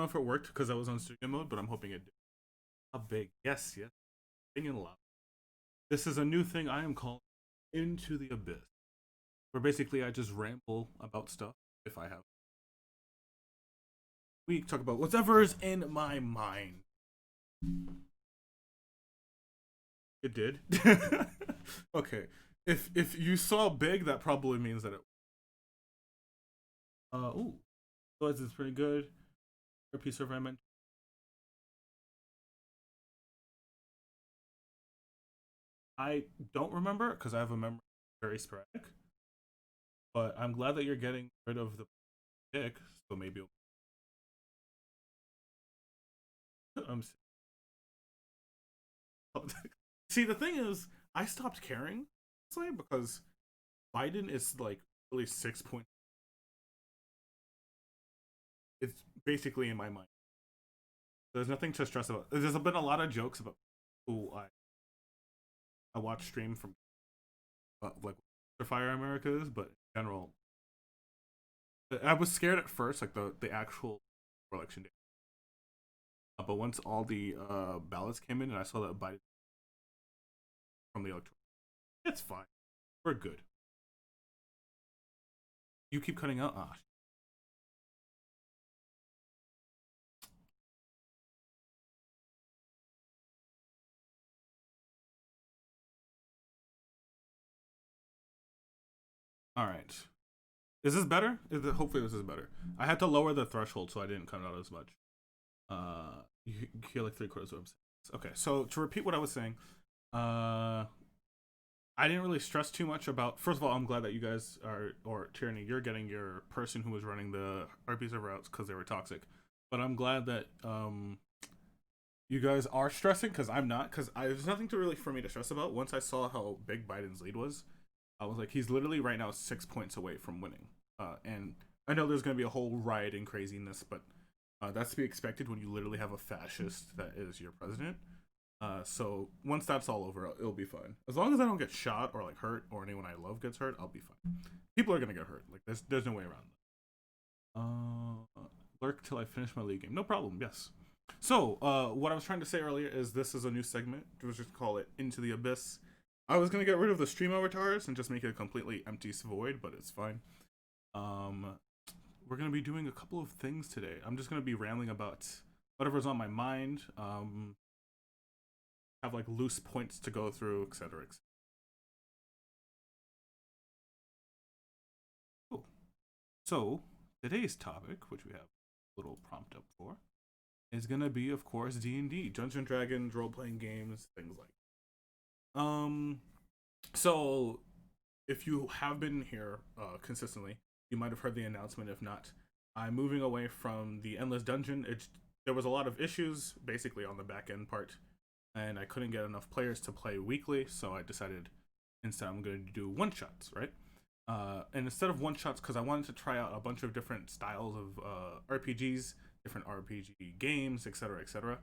know if it worked because I was on studio mode, but I'm hoping it did. How big? Yes, yes. Big and loud. This is a new thing I am calling Into the Abyss, where basically I just ramble about stuff if I have. We talk about whatever's in my mind. It did. Okay. If you saw big, that probably means that it. Ooh, so it's pretty good. A piece of ramen. I don't remember because I have a memory very sporadic. But I'm glad that you're getting rid of the pick, so maybe. I'm see. The thing is, I stopped caring, because Biden is like really 6 point. It's basically in my mind. There's nothing to stress about. There's been a lot of jokes about who I watch stream from, like Fire Americas, but in general, I was scared at first, like the actual election day. But once all the ballots came in and I saw that Biden from the electoral, it's fine. We're good. You keep cutting out. Ah, all right. Is this better? Hopefully this is better. I had to lower the threshold so I didn't cut out as much. You hear like 3/4 of what I'm saying. Okay, so to repeat what I was saying, I didn't really stress too much about. First of all, I'm glad that you guys are, or Tyranny, you're getting your person who was running the RP server outs because they were toxic. But I'm glad that you guys are stressing because I'm not. Because there's nothing to really for me to stress about. Once I saw how big Biden's lead was, I was like, he's literally right now 6 points away from winning. And I know there's going to be a whole riot and craziness, but that's to be expected when you literally have a fascist that is your president. So once that's all over, it'll be fine. As long as I don't get shot or like hurt or anyone I love gets hurt, I'll be fine. People are gonna get hurt. Like there's no way around that. Lurk till I finish my league game. No problem. Yes. So what I was trying to say earlier is this is a new segment. We'll just call it Into the Abyss. I was gonna get rid of the stream avatars and just make it a completely empty void, but it's fine. We're gonna be doing a couple of things today. I'm just gonna be rambling about whatever's on my mind. Have like loose points to go through, etc. etc. Cool. So today's topic, which we have a little prompt up for, is gonna be, of course, D&D, Dungeon Dragons, role playing games, things like. So if you have been here consistently, you might have heard the announcement. If not, I'm moving away from the Endless Dungeon. There was a lot of issues basically on the back end part, and I couldn't get enough players to play weekly, so I decided instead I'm going to do one shots, right? And instead of one shots, because I wanted to try out a bunch of different styles of RPGs, different RPG games, etc., etc.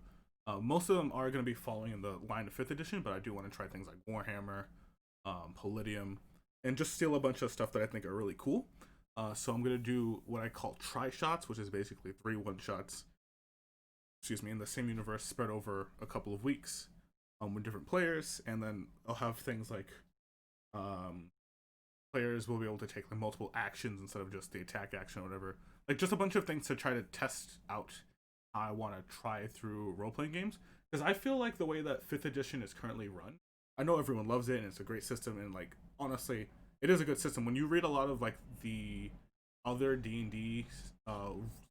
Most of them are going to be following in the line of 5th edition, but I do want to try things like Warhammer, Palladium, and just steal a bunch of stuff that I think are really cool. So I'm going to do what I call tri-shots, which is basically 3 one-shots, in the same universe spread over a couple of weeks with different players. And then I'll have things like players will be able to take like multiple actions instead of just the attack action or whatever. Like just a bunch of things to try to test out how I want to try through role-playing games. Because I feel like the way that 5th edition is currently run, I know everyone loves it and it's a great system, and like honestly it is a good system. When you read a lot of like the other D&D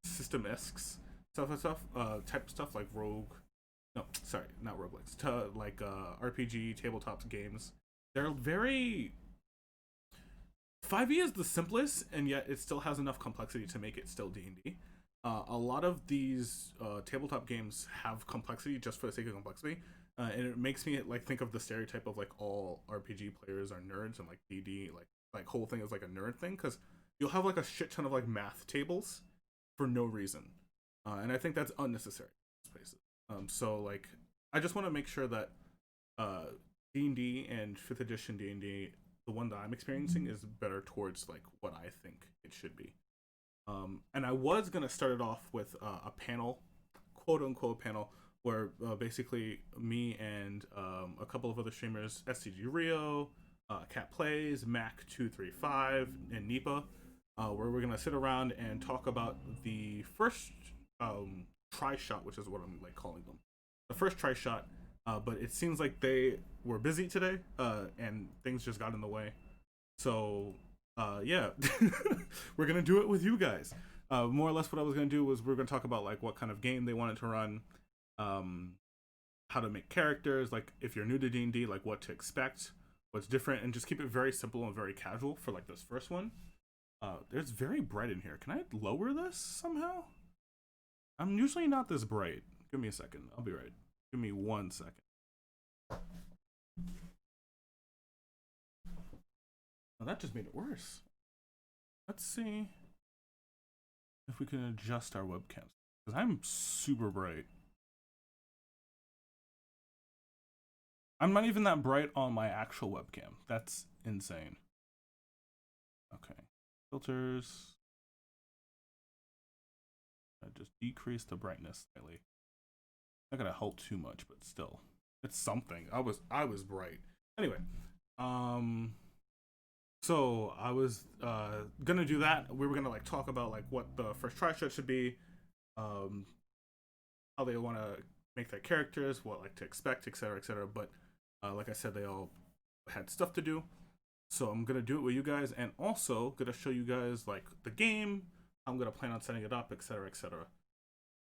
system-esques type stuff like Rogue, no, sorry, not roguelikes, to like RPG tabletop games, they're very 5e is the simplest, and yet it still has enough complexity to make it still D&D. A lot of these tabletop games have complexity just for the sake of complexity, and it makes me like think of the stereotype of like all RPG players are nerds, and like D&D like whole thing is like a nerd thing, because you'll have like a shit ton of like math tables for no reason, and I think that's unnecessary in spaces. So like I just want to make sure that D&D and 5th edition D&D, the one that I'm experiencing, is better towards like what I think it should be. And I was gonna start it off with a panel, quote unquote panel, where basically me and a couple of other streamers, SCG Rio, Cat Plays, Mac235, and Nipa, where we're gonna sit around and talk about the first try shot, which is what I'm like calling them, the first try shot. But it seems like they were busy today, and things just got in the way. So yeah, we're gonna do it with you guys. More or less, what I was gonna do was we're gonna talk about like what kind of game they wanted to run, um, how to make characters, like if you're new to D&D, like what to expect, what's different, and just keep it very simple and very casual for like this first one. There's very bright in here. Can I lower this somehow? I'm usually not this bright. Give me a second. I'll be right. Give me 1 second. Oh, that just made it worse. Let's see if we can adjust our webcams. Because I'm super bright. I'm not even that bright on my actual webcam. That's insane. Okay. Filters. I just decrease the brightness slightly. Not gonna help too much, but still. It's something. I was bright. Anyway. So I was gonna do that. We were gonna like talk about like what the first try shot should be, um, how they want to make their characters, what like to expect, etc., etc. But like I said, they all had stuff to do, so I'm gonna do it with you guys, and also gonna show you guys like the game. I'm gonna plan on setting it up, etc., etc.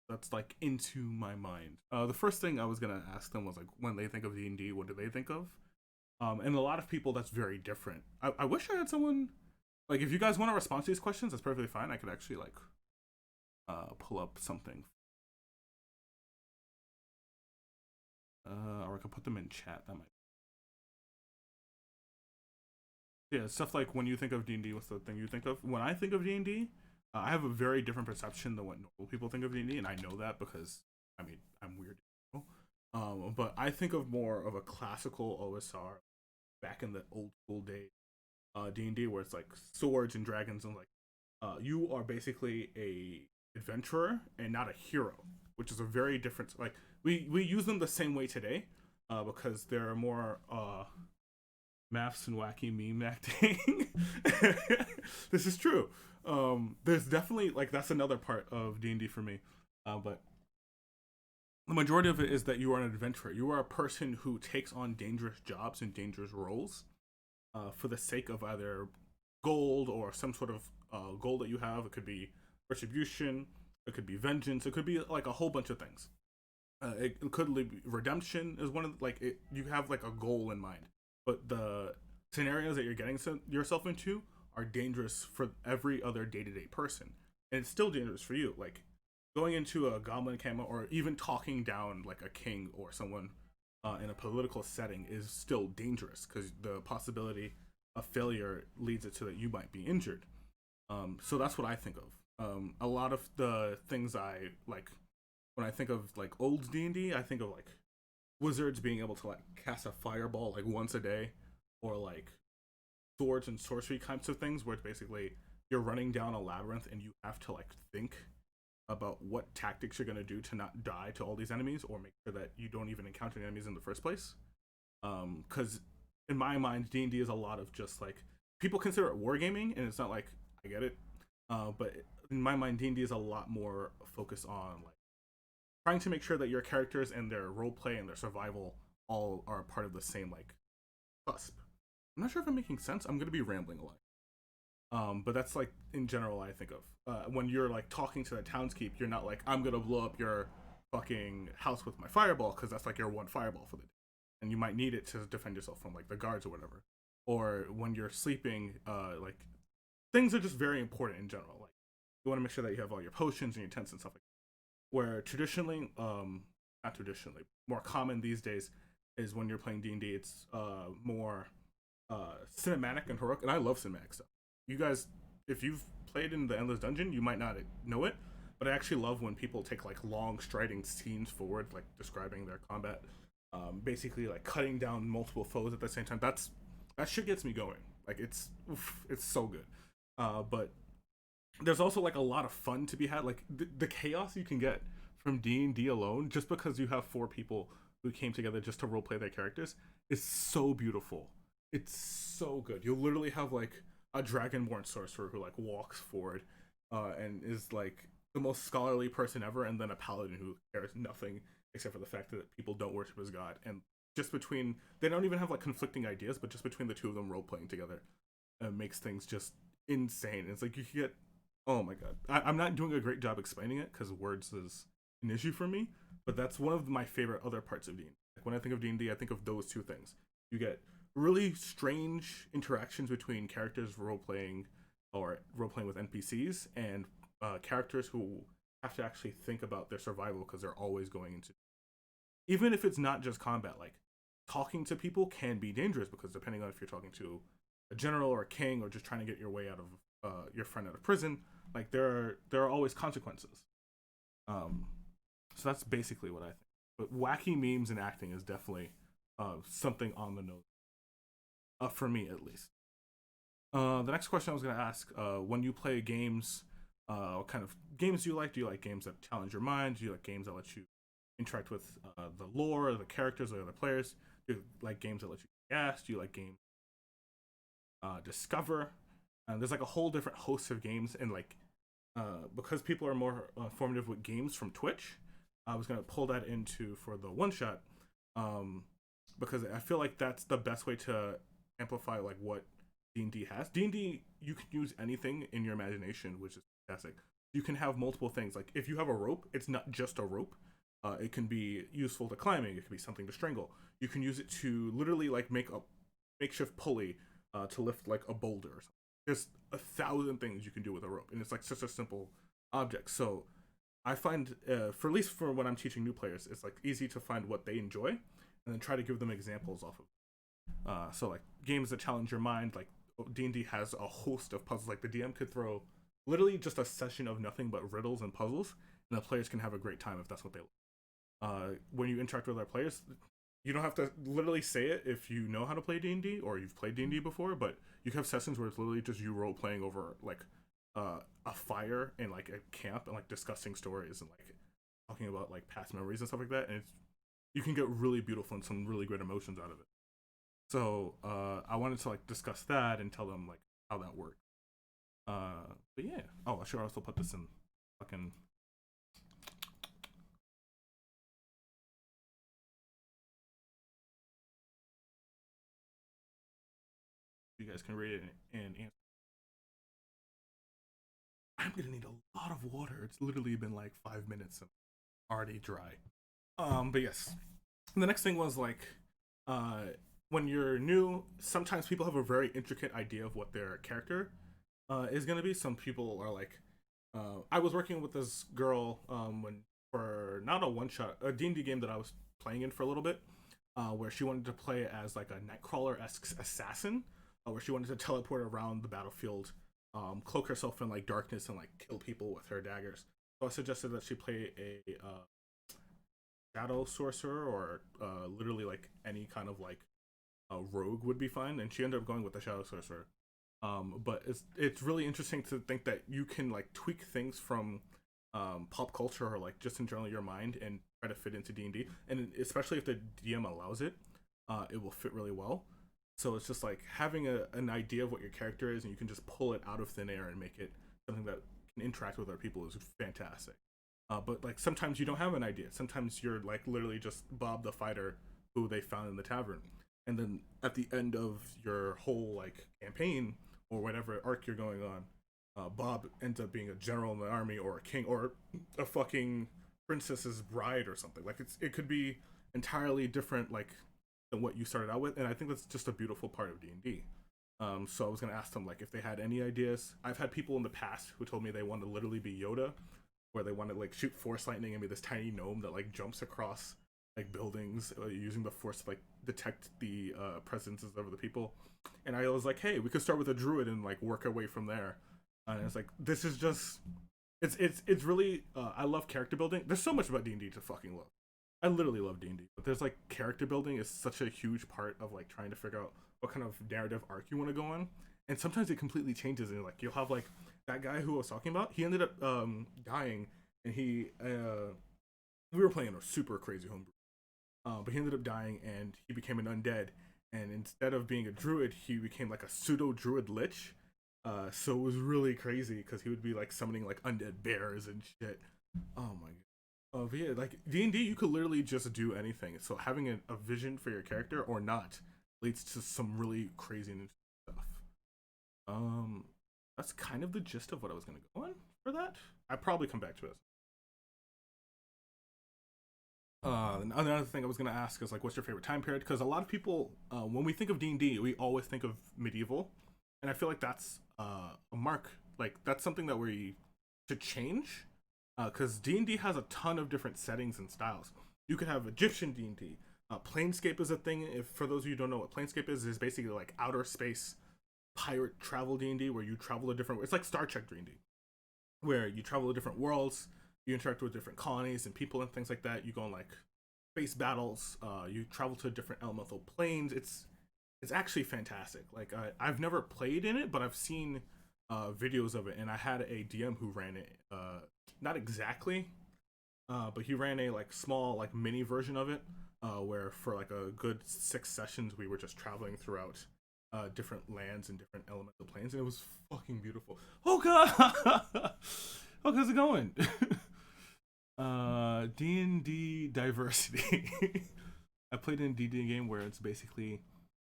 That's like into my mind. The first thing I was gonna ask them was like, when they think of D&D, what do they think of? And a lot of people, that's very different. I wish I had someone like, if you guys want to respond to these questions, that's perfectly fine. I could actually like pull up something, or I could put them in chat. That might, yeah, stuff like when you think of D&D, what's the thing you think of? When I think of D&D, I have a very different perception than what normal people think of D&D, and I know that because I mean I'm weird. But I think of more of a classical OSR back in the old school days, D&D, where it's like swords and dragons, and like you are basically a adventurer and not a hero, which is a very different. Like we use them the same way today, because they're more maths and wacky meme acting. This is true. There's definitely like that's another part of D&D for me, but the majority of it is that you are an adventurer. You are a person who takes on dangerous jobs and dangerous roles, for the sake of either gold or some sort of goal that you have. It could be retribution, it could be vengeance, it could be like a whole bunch of things. It could be redemption is one of like you have like a goal in mind, but the scenarios that you're getting yourself into are dangerous for every other day-to-day person, and it's still dangerous for you. Like going into a goblin camo or even talking down like a king or someone in a political setting is still dangerous because the possibility of failure leads it to that you might be injured. So that's what I think of. A lot of the things I like when I think of like old D&D, I think of like wizards being able to like cast a fireball like once a day, or like swords and sorcery kinds of things where it's basically you're running down a labyrinth and you have to like think about what tactics you're going to do to not die to all these enemies, or make sure that you don't even encounter enemies in the first place. Because in my mind, D&D is a lot of just like people consider it wargaming, and it's not like I get it, but in my mind, D&D is a lot more focused on like trying to make sure that your characters and their role play and their survival all are part of the same like cusp. I'm not sure if I'm making sense. I'm gonna be rambling a lot. But that's like in general I think of when you're like talking to the townskeep. You're not like, I'm gonna blow up your fucking house with my fireball, because that's like your one fireball for the day, and you might need it to defend yourself from like the guards or whatever. Or when you're sleeping, like things are just very important in general. Like you want to make sure that you have all your potions and your tents and stuff like that. Where traditionally, not traditionally, more common these days is when you're playing D&D, it's more cinematic and heroic, and I love cinematic stuff. You guys, if you've played in the Endless Dungeon, you might not know it, but I actually love when people take like long striding scenes forward, like describing their combat, basically like cutting down multiple foes at the same time. That shit gets me going. Like it's so good. But there's also like a lot of fun to be had. Like the chaos you can get from D&D alone, just because you have four people who came together just to roleplay their characters, is so beautiful. It's so good. You'll literally have like a dragonborn sorcerer who like walks forward, and is like the most scholarly person ever, and then a paladin who cares nothing except for the fact that people don't worship his god. And just between, they don't even have like conflicting ideas, but just between the two of them role playing together, makes things just insane. It's like you can get, oh my god, I'm not doing a great job explaining it because words is an issue for me, but that's one of my favorite other parts of D&D. Like when I think of D&D, I think of those two things. You get really strange interactions between characters role playing or role playing with NPCs, and characters who have to actually think about their survival because they're always going into, even if it's not just combat, like talking to people can be dangerous because depending on if you're talking to a general or a king or just trying to get your way out of your friend out of prison, like there are always consequences. Um, so that's basically what I think. But wacky memes and acting is definitely something on the nose, for me at least. The next question I was going to ask: when you play games, what kind of games do you like? Do you like games that challenge your mind? Do you like games that let you interact with the lore, the characters, or the other players? Do you like games that let you gas? Do you like games discover? There's like a whole different host of games, and like because people are more formative with games from Twitch, I was gonna pull that into for the one shot, um, because I feel like that's the best way to amplify like what D&D has. D&D, you can use anything in your imagination, which is fantastic. You can have multiple things. Like if you have a rope, it's not just a rope. It can be useful to climbing. It can be something to strangle. You can use it to literally like make a makeshift pulley to lift like a boulder or something. There's 1,000 things you can do with a rope, and it's like such a simple object. So I find, for at least for when I'm teaching new players, it's like easy to find what they enjoy, and then try to give them examples off of. So like games that challenge your mind, like D&D has a host of puzzles. Like the DM could throw literally just a session of nothing but riddles and puzzles, and the players can have a great time if that's what they like. When you interact with other players, you don't have to literally say it if you know how to play D&D or you've played D&D before, but you can have sessions where it's literally just you role playing over like a fire in like a camp and like discussing stories and like talking about like past memories and stuff like that, and you can get really beautiful and some really great emotions out of it. So I wanted to like discuss that and tell them like how that works. But yeah. Oh, I should also put this in fucking. You guys can read it and answer. I'm gonna need a lot of water. It's literally been like 5 minutes and already dry. But yes. The next thing was like, uh, when you're new, sometimes people have a very intricate idea of what their character is gonna be. Some people are like, I was working with this girl when for not a one shot, a D&D game that I was playing in for a little bit, where she wanted to play as like a nightcrawler esque assassin, where she wanted to teleport around the battlefield, cloak herself in like darkness and like kill people with her daggers. So I suggested that she play a shadow sorcerer or literally like any kind of like a rogue would be fine, and she ended up going with the shadow sorcerer. But it's really interesting to think that you can like tweak things from pop culture or like just in general your mind and try to fit into D&D, and especially if the DM allows it, it will fit really well. So it's just like having an idea of what your character is, and you can just pull it out of thin air and make it something that can interact with other people is fantastic. But like sometimes you don't have an idea. Sometimes you're like literally just Bob the fighter who they found in the tavern, and then at the end of your whole like campaign or whatever arc you're going on, Bob ends up being a general in the army or a king or a fucking princess's bride or something. Like it could be entirely different like than what you started out with, and I think that's just a beautiful part of D&D. So I was gonna ask them like if they had any ideas. I've had people in the past who told me they want to literally be Yoda, where they want to like shoot force lightning and be this tiny gnome that like jumps across like buildings using the force to like detect the presences of the people. And I was like, hey, we could start with a druid and like work our way from there. And it's like this is just it's really I love character building. There's so much about D&D to fucking love. I literally love D&D, but there's like character building is such a huge part of like trying to figure out what kind of narrative arc you want to go on. And sometimes it completely changes, and like you'll have like that guy who I was talking about, he ended up dying, and he we were playing a super crazy homebrew, but he ended up dying, and he became an undead. And instead of being a druid, he became like a pseudo druid lich. So it was really crazy because he would be like summoning like undead bears and shit. Oh my god. Oh, but yeah, like D&D, you could literally just do anything. So having a vision for your character or not leads to some really crazy new stuff. Um, that's kind of the gist of what I was gonna go on for that. I probably come back to it. Another thing I was gonna ask is like, what's your favorite time period? Because a lot of people, when we think of D&D, we always think of medieval, and I feel like that's a mark. Like that's something that we should change, because D&D has a ton of different settings and styles. You could have Egyptian D&D. Planescape is a thing. If for those of you who don't know what Planescape is basically like outer space pirate travel D&D where you travel to different. It's like Star Trek D&D, where you travel to different worlds, you interact with different colonies and people and things like that. You go on like space battles. You travel to different elemental planes. It's actually fantastic. Like I've never played in it, but I've seen videos of it, and I had a DM who ran it. Not exactly, but he ran a like small like mini version of it, where for like a good 6 sessions we were just traveling throughout different lands and different elemental planes, and it was fucking beautiful. Oh god, oh, how's it going? D&D diversity. I played in a D&D game where it's basically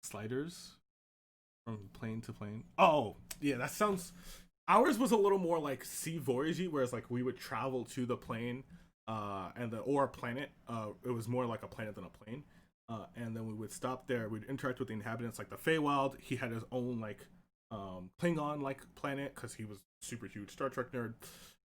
sliders from plane to plane. Oh yeah, that sounds. Ours was a little more like sea voyagey, whereas like we would travel to the plane, and the or a planet. It was more like a planet than a plane. And then we would stop there. We'd interact with the inhabitants, like the Feywild. He had his own like Klingon like planet because he was super huge Star Trek nerd.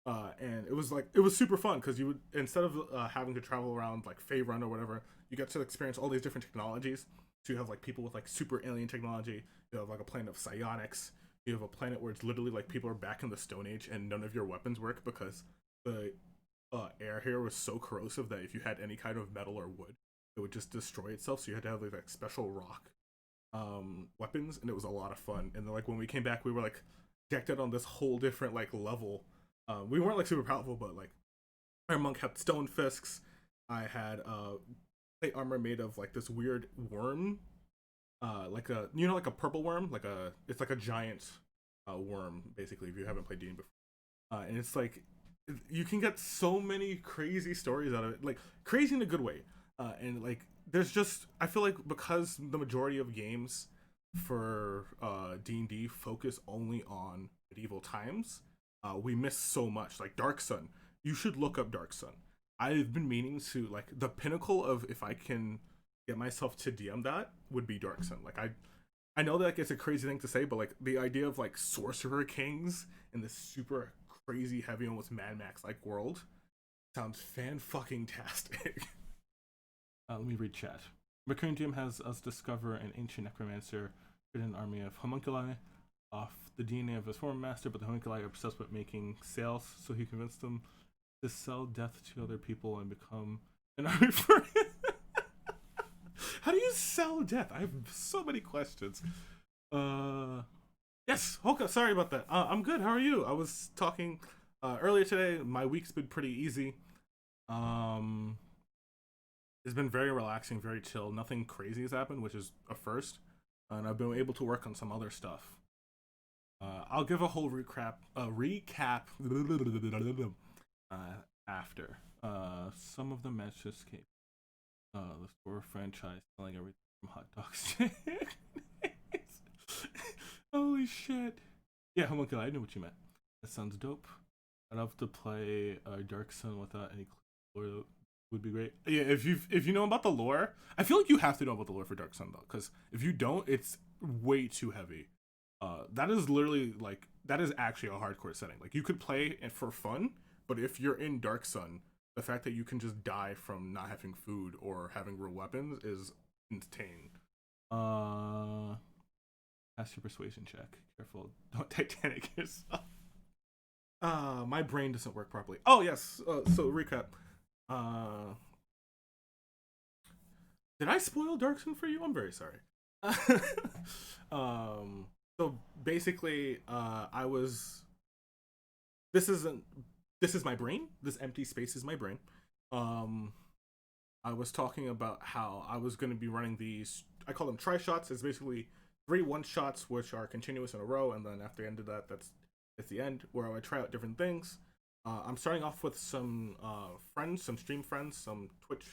And it was super fun because you would, instead of having to travel around like Faerun or whatever, you get to experience all these different technologies. So you have like people with like super alien technology. You have like a planet of psionics. You have a planet where it's literally like people are back in the Stone Age and none of your weapons work because the air here was so corrosive that if you had any kind of metal or wood, it would just destroy itself. So you had to have like special rock weapons, and it was a lot of fun. And then like when we came back, we were like decked out on this whole different like level. We weren't like super powerful, but like our monk had stone fists. I had plate armor made of like this weird worm, like a like a purple worm, like it's like a giant worm basically. If you haven't played D&D before, and it's like you can get so many crazy stories out of it, like crazy in a good way. And like there's just I feel like because the majority of games for D&D focus only on medieval times, we miss so much. Like Dark Sun, you should look up Dark Sun. I've been meaning to, like, the pinnacle of if I can get myself to DM that would be Dark Sun. Like I know that like, it's a crazy thing to say, but like the idea of like sorcerer kings in this super crazy heavy almost Mad Max like world sounds fan fucking tastic. Let me read chat. Mercurium has us discover an ancient necromancer with an army of homunculi off the DNA of his former master, but the homunculi are obsessed with making sales, so he convinced them to sell death to other people and become an army for him. How do you sell death? I have so many questions. Yes, Hoka, sorry about that. I'm good. How are you? I was talking earlier today. My week's been pretty easy. Um, it's been very relaxing, very chill. Nothing crazy has happened, which is a first. And I've been able to work on some other stuff. I'll give a whole recap after. Some of the matches came. The store franchise selling everything from hot dogs. Holy shit! Yeah, homunculi. I knew what you meant. That sounds dope. I'd love to play Dark Sun without any lore. Would be great. Yeah, if you know about the lore, I feel like you have to know about the lore for Dark Sun though, because if you don't, it's way too heavy. That is literally like that is actually a hardcore setting. Like you could play it for fun, but if you're in Dark Sun, the fact that you can just die from not having food or having real weapons is insane. Pass your persuasion check. Careful, don't Titanic yourself. My brain doesn't work properly. Oh yes. So recap. Did I spoil Dark Sun for you? I'm very sorry. So basically, I was this isn't this is my brain. This empty space is my brain. Um, I was talking about how I was going to be running these. I call them try shots. It's basically 3 1 shots which are continuous in a row, and then after the end of that, that's the end where I would try out different things. I'm starting off with some friends, some stream friends, some Twitch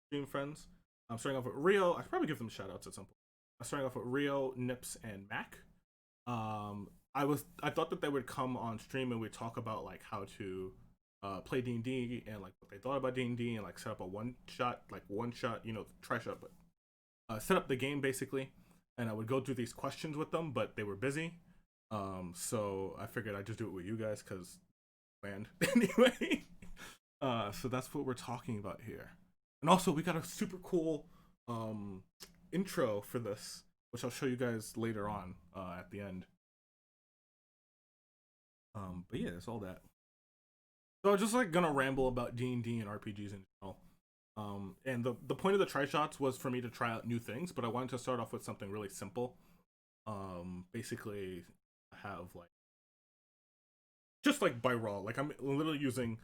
stream friends. I'm starting off with Rio. I should probably give them shout outs at some point. I'm starting off with Rio, Nips, and Mac. I thought that they would come on stream and we'd talk about like how to play D&D and like what they thought about D&D and like set up a one shot, try shot, but set up the game basically. And I would go through these questions with them, but they were busy. So I figured I'd just do it with you guys because land anyway. So that's what we're talking about here. And also we got a super cool intro for this, which I'll show you guys later on at the end. But yeah, that's all that. So I'm just like gonna ramble about D&D and RPGs in general. And the point of the try shots was for me to try out new things, but I wanted to start off with something really simple. Basically have like just like by raw, like I'm literally using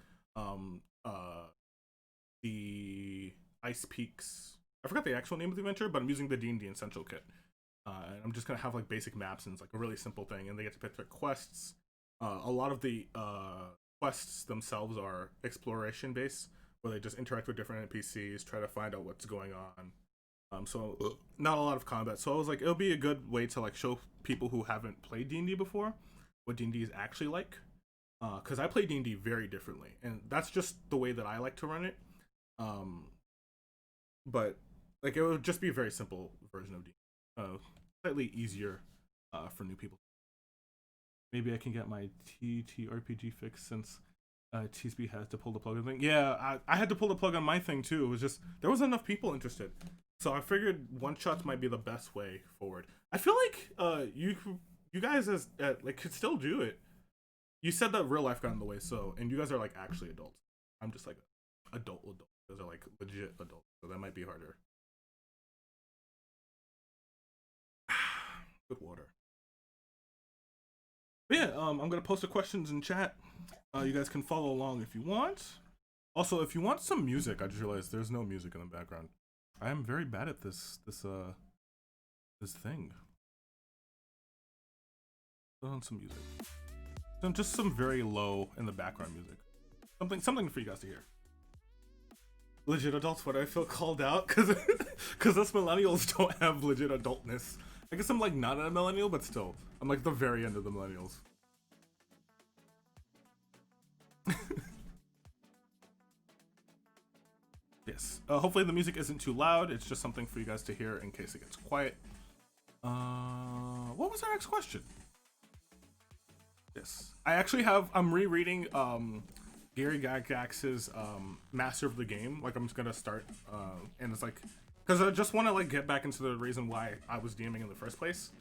the Ice Peaks. I forgot the actual name of the adventure, but I'm using the D&D Essential Kit. And I'm just gonna have like basic maps and it's like a really simple thing, and they get to pick their quests. A lot of the quests themselves are exploration based, where they just interact with different NPCs, try to find out what's going on. So not a lot of combat. So I was like, it'll be a good way to like show people who haven't played D&D before what D&D is actually like. Because I play D&D very differently, and that's just the way that I like to run it. But like it would just be a very simple version of D&D, slightly easier for new people. Maybe I can get my TTRPG fix since TSB has to pull the plug on thing. Yeah, I had to pull the plug on my thing too. It was just there wasn't enough people interested, so I figured one shots might be the best way forward. I feel like you guys as like could still do it. You said that real life got in the way, so and you guys are like actually adults. I'm just like adult. You guys are like legit adults, so that might be harder. Good water. But yeah, I'm gonna post the questions in chat. You guys can follow along if you want. Also, if you want some music, I just realized there's no music in the background. I am very bad at this thing. Put on some music. Just some very low in the background music. Something for you guys to hear. Legit adults, what I feel called out because us millennials don't have legit adultness. I guess I'm like not a millennial, but still, I'm like the very end of the millennials. Yes. Hopefully the music isn't too loud. It's just something for you guys to hear in case it gets quiet. What was our next question? Yes. I'm rereading Gary Gygax's Master of the Game. Like I'm just gonna start and it's like because I just want to like get back into the reason why I was DMing in the first place.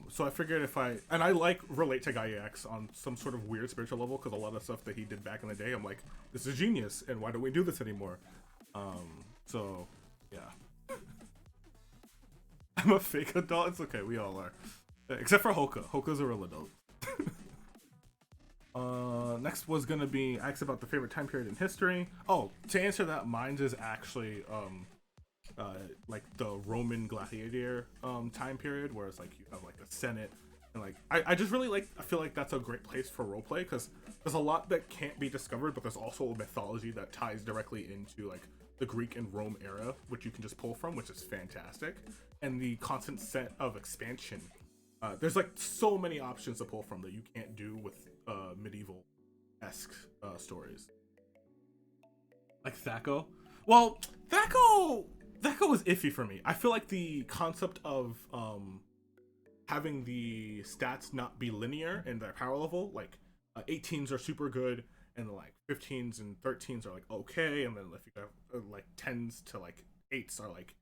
So I figured I like relate to Gygax on some sort of weird spiritual level because a lot of stuff that he did back in the day, I'm like, this is genius, and why don't we do this anymore? So yeah. I'm a fake adult. It's okay, we all are, except for Hoka. Hoka's a real adult. Next was gonna be asked about the favorite time period in history. Oh, to answer that, mine's is actually like the Roman gladiator time period, where it's like you have like a senate and like I just really like, I feel like that's a great place for roleplay because there's a lot that can't be discovered, but there's also a mythology that ties directly into like the Greek and Rome era, which you can just pull from, which is fantastic, and the constant set of expansion. There's like so many options to pull from that you can't do with medieval-esque stories. Like Thaco. Well, Thaco was iffy for me. I feel like the concept of having the stats not be linear in their power level, like 18s are super good, and like 15s and 13s are like okay, and then if you have like 10s to like 8s are like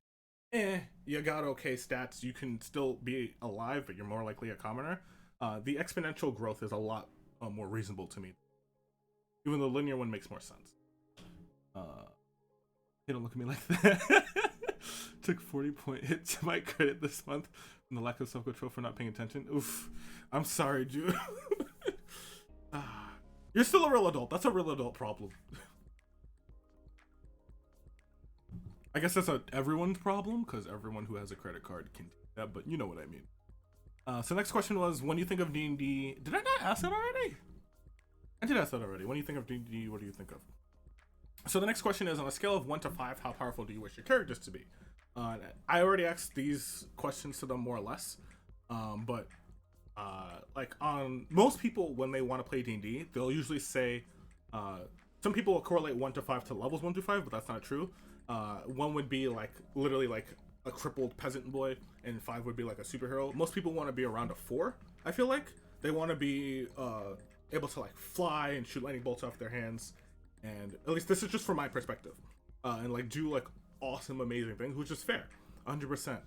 you got okay stats, you can still be alive, but you're more likely a commoner. The exponential growth is a lot more reasonable to me. Even the linear one makes more sense. You don't look at me like that. Took 40-point hit to my credit this month from the lack of self-control for not paying attention. Oof. I'm sorry, dude. You're still a real adult. That's a real adult problem. I guess that's everyone's problem, because everyone who has a credit card can do that, but you know what I mean. So next question was, when you think of D&D... Did I not ask that already? I did ask that already. When you think of D&D, what do you think of? So the next question is, on a scale of 1 to 5, how powerful do you wish your characters to be? I already asked these questions to them more or less, but like on most people, when they want to play D&D, they'll usually say, some people will correlate 1 to 5 to levels 1 to 5, but that's not true. 1 would be like literally like a crippled peasant boy, and 5 would be like a superhero. Most people want to be around a 4. I feel like they want to be able to like fly and shoot lightning bolts off their hands, and at least this is just from my perspective, and like do like awesome, amazing things, which is fair, 100%.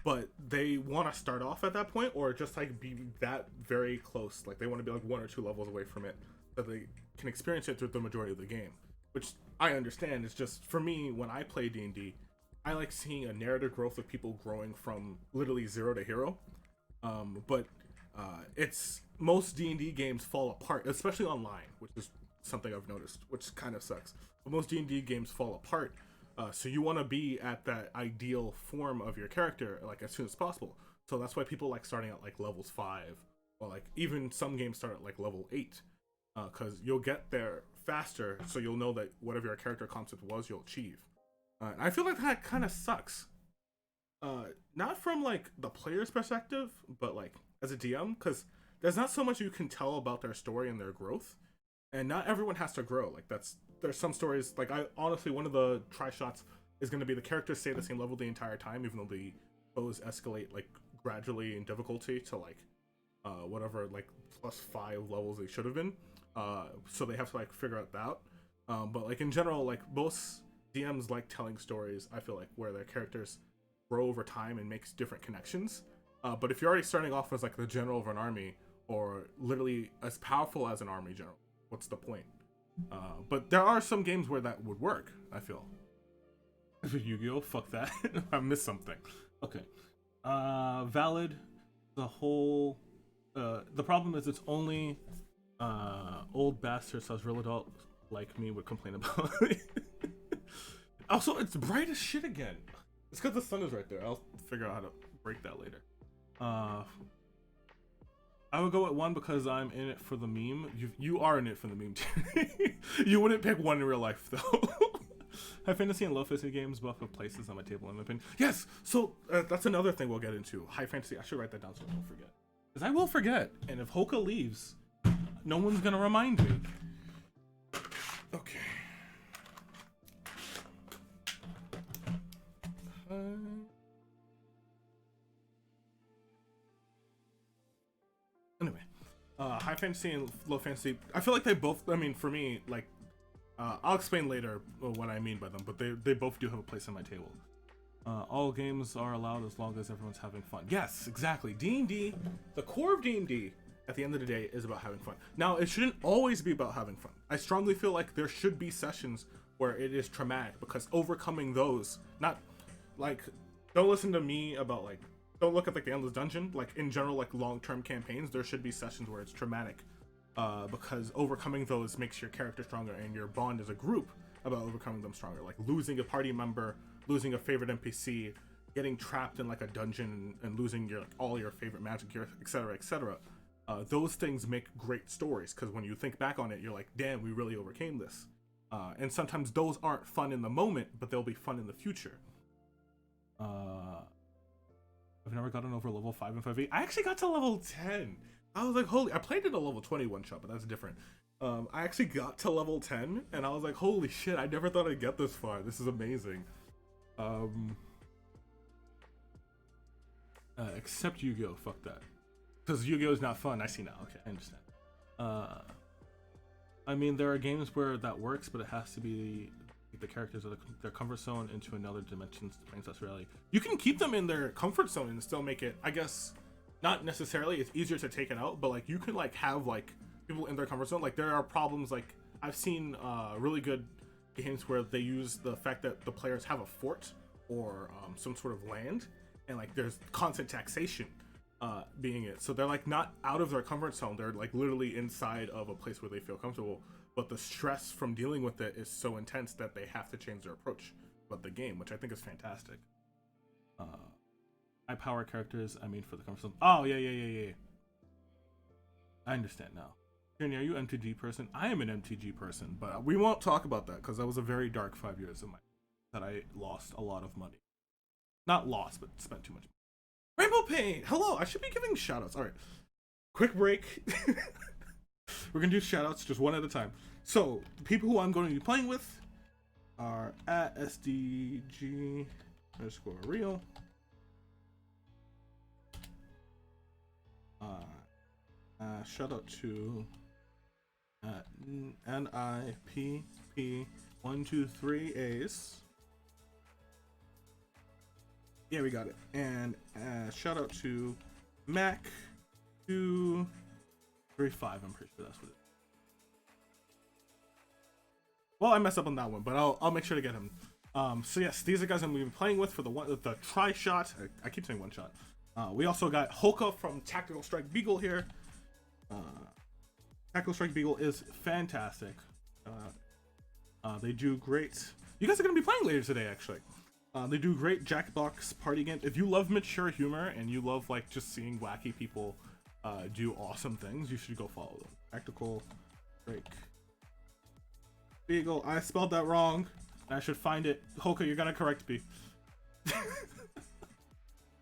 But they want to start off at that point, or just like be that very close. Like they want to be like 1 or 2 levels away from it, so they can experience it through the majority of the game, which I understand. It's just, for me, when I play D&D, I like seeing a narrative growth of people growing from literally 0 to hero. But it's, most D&D games fall apart, especially online, which is something I've noticed, which kind of sucks. But most D&D games fall apart, so you want to be at that ideal form of your character like as soon as possible. So that's why people like starting at like levels 5, or like even some games start at like level 8, because you'll get there faster, so you'll know that whatever your character concept was, you'll achieve. And I feel like that kind of sucks. Not from like the player's perspective, but like as a DM, because there's not so much you can tell about their story and their growth, and not everyone has to grow. Like there's some stories, like I honestly, one of the try shots is going to be the characters stay the same level the entire time, even though the foes escalate like gradually in difficulty to like whatever like +5 levels they should have been. So they have to like figure out that. But like in general, like most DMs like telling stories, I feel like, where their characters grow over time and makes different connections. But if you're already starting off as like the general of an army, or literally as powerful as an army general, what's the point? But there are some games where that would work, I feel. Yu-Gi-Oh, fuck that. I missed something. Okay. Valid. The whole the problem is it's only old bastards as real adults like me would complain about. Also, it's bright as shit again. It's because the sun is right there. I'll figure out how to break that later. I would go at 1 because I'm in it for the meme. You are in it for the meme too. You wouldn't pick 1 in real life though. High fantasy and low fantasy games both have places on my table in my opinion. Yes, so that's another thing we'll get into. High fantasy. I should write that down so I don't forget. Because I will forget, and if Hoka leaves, no one's gonna remind me. Okay. Anyway, high fantasy and low fantasy, I feel like they both, I mean, for me, like, I'll explain later what I mean by them, but they both do have a place on my table. All games are allowed as long as everyone's having fun. Yes, exactly. D&D, the core of D&D, at the end of the day, is about having fun. Now, it shouldn't always be about having fun. I strongly feel like there should be sessions where it is traumatic, because overcoming those, not, like, don't listen to me about, like, don't look at, like, the Endless Dungeon. Like, in general, like, long-term campaigns, there should be sessions where it's traumatic, because overcoming those makes your character stronger, and your bond as a group about overcoming them stronger. Like, losing a party member, losing a favorite NPC, getting trapped in, like, a dungeon, and losing your, like, all your favorite magic gear, etc., etc. Those things make great stories, because when you think back on it, you're like, damn, we really overcame this. And sometimes those aren't fun in the moment, but they'll be fun in the future. I've never gotten over level 5 in 5e. I actually got to level 10. I was like, holy, I played it a level 20 one shot, but that's different. I actually got to level 10, and I was like, holy shit, I never thought I'd get this far. This is amazing. Except Yu-Gi-Oh, fuck that. Because Yu-Gi-Oh is not fun. I see now. Okay, I understand. I mean, there are games where that works, but it has to be the characters of their comfort zone into another dimension to bring us reality. You can keep them in their comfort zone and still make it, I guess, not necessarily. It's easier to take it out, but like you can like have like people in their comfort zone. Like there are problems. Like I've seen really good games where they use the fact that the players have a fort or some sort of land, and like there's constant taxation. being it. So they're like not out of their comfort zone. They're like literally inside of a place where they feel comfortable. But the stress from dealing with it is so intense that they have to change their approach about the game, which I think is fantastic. High power characters, I mean, for the comfort zone. Oh, yeah. I understand now. Tierney, are you MTG person? I am an MTG person, but we won't talk about that because that was a very dark 5 years of my that I lost a lot of money. Not lost, but spent too much money. Rainbow Paint! Hello! I should be giving shoutouts. Alright. Quick break. We're gonna do shoutouts just one at a time. So, the people who I'm going to be playing with are at SDG_real. Shout out to NIPP123Ace. Yeah, we got it. And shout out to Mac235. I'm pretty sure that's what it is. Well, I messed up on that one, but I'll make sure to get him. So yes, these are guys I'm going to be playing with for the try shot. I keep saying one shot. We also got Hoka from Tactical Strike Beagle here. Tactical Strike Beagle is fantastic. They do great. You guys are going to be playing later today, actually. They do great Jackbox party games. If you love mature humor and you love like just seeing wacky people do awesome things, you should go follow them. Tactical Strike Beagle. I spelled that wrong. I should find it. Hoka, you're gonna correct me.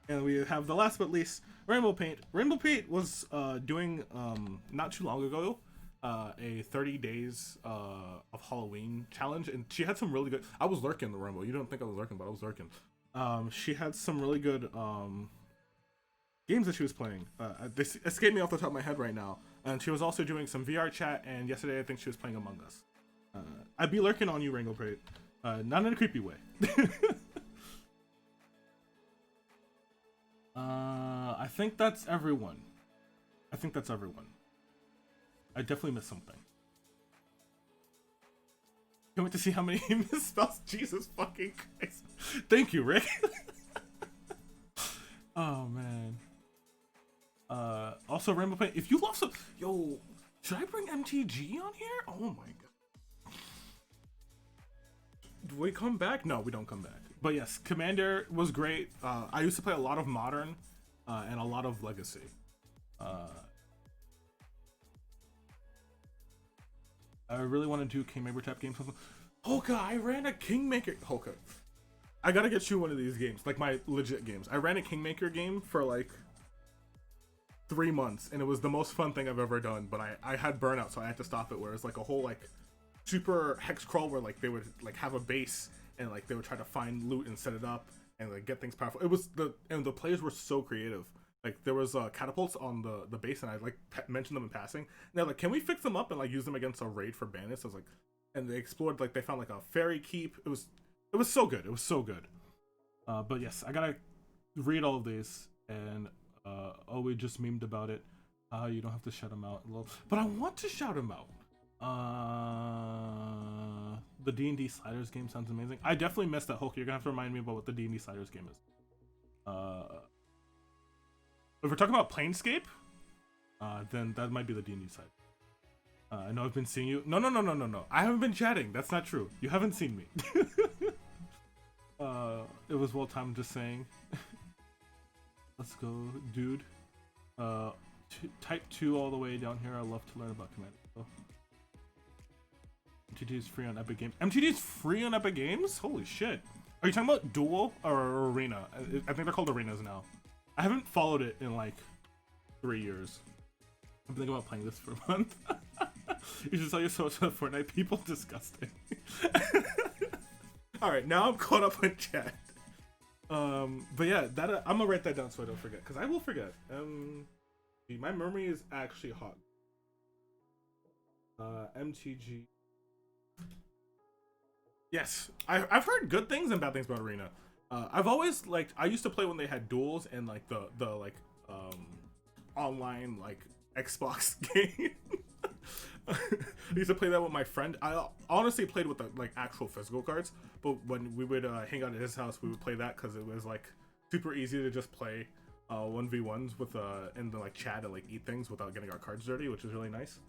And we have the last but least, Rainbow Paint. Rainbow Paint was doing not too long ago a 30 days of Halloween challenge, and she had some really good. I was lurking the Rainbow. You don't think I was lurking, but I was lurking. She had some really good games that she was playing. This escaped me off the top of my head right now. And she was also doing some VR chat, and yesterday I think she was playing Among Us. I'd be lurking on you, Rainbow Paint. Not in a creepy way. I think that's everyone. I definitely missed something. Can't wait to see how many misspells. Jesus fucking Christ. Thank you, Rick. Oh, man. Also, Rainbow Paint, if you love some... Yo, should I bring MTG on here? Oh, my God. Do we come back? No, we don't come back. But yes, Commander was great. I used to play a lot of Modern and a lot of Legacy. I really want to do Kingmaker type games. Hoka, I ran a Kingmaker. Hoka, I gotta get you one of these games, like my legit games. I ran a Kingmaker game for like 3 months, and it was the most fun thing I've ever done. But I had burnout, so I had to stop it. Where it's like a whole like super hex crawl where like they would like have a base and like they would try to find loot and set it up and like get things powerful. It was the players were so creative. Like there was catapults on the base, and I like mentioned them in passing. And they're like, "Can we fix them up and like use them against a raid for bandits?" I was like, and they explored, like they found like a fairy keep. It was so good. It was so good. But yes, I gotta read all of these, and we just memed about it. You don't have to shout them out, but I want to shout them out. The D&D Sliders game sounds amazing. I definitely missed that. Hulk, you're gonna have to remind me about what the D&D Sliders game is. If we're talking about Planescape, then that might be the D&D side. I know I've been seeing you. No. I haven't been chatting. That's not true. You haven't seen me. It was well timed, just saying. Let's go, dude. Type 2 all the way down here. I love to learn about Commander. So. MTG is free on Epic Games. MTG is free on Epic Games? Holy shit. Are you talking about Duel or Arena? I think they're called Arenas now. I haven't followed it in like 3 years. I'm thinking about playing this for a month. You should tell your social Fortnite people. Disgusting. Alright, now I'm caught up on chat. But yeah, that I'm gonna write that down so I don't forget, because I will forget. My memory is actually hot. MTG. Yes, I've heard good things and bad things about Arena. I've always liked. I used to play when they had duels and like the like online like Xbox game. I used to play that with my friend. I honestly played with the like actual physical cards, but when we would hang out at his house, we would play that because it was like super easy to just play 1v1s with in the like chat and like eat things without getting our cards dirty, which is really nice.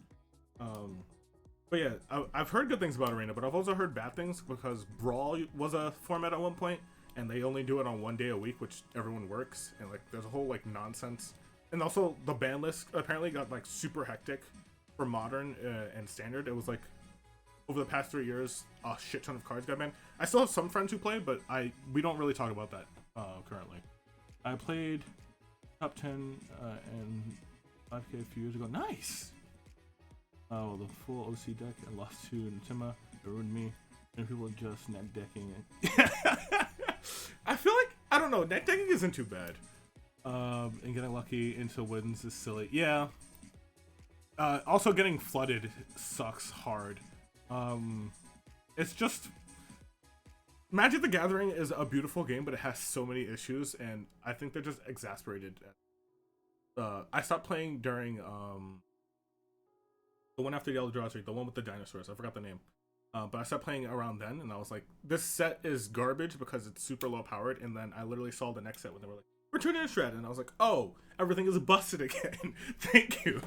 But yeah, I've heard good things about Arena, but I've also heard bad things because Brawl was a format at one point, and they only do it on 1 day a week, which everyone works, and like there's a whole like nonsense. And also the ban list apparently got like super hectic for Modern and Standard. It was like over the past 3 years, a shit ton of cards got banned. I still have some friends who play, but we don't really talk about that currently. I played top 10 and 5K a few years ago. Nice. Oh, the full OC deck. I lost to Ntima. It ruined me. And people just net decking it. I feel like, I don't know, net decking isn't too bad. And getting lucky into wins is silly. Yeah. Also getting flooded sucks hard. It's just, Magic the Gathering is a beautiful game, but it has so many issues, and I think they're just exasperated. I stopped playing during the one after Yellow Draw Street, the one with the dinosaurs. I forgot the name. But I stopped playing around then, and I was like, this set is garbage because it's super low powered. And then I literally saw the next set when they were like, return to Innistrad, and I was like, oh, everything is busted again. Thank you.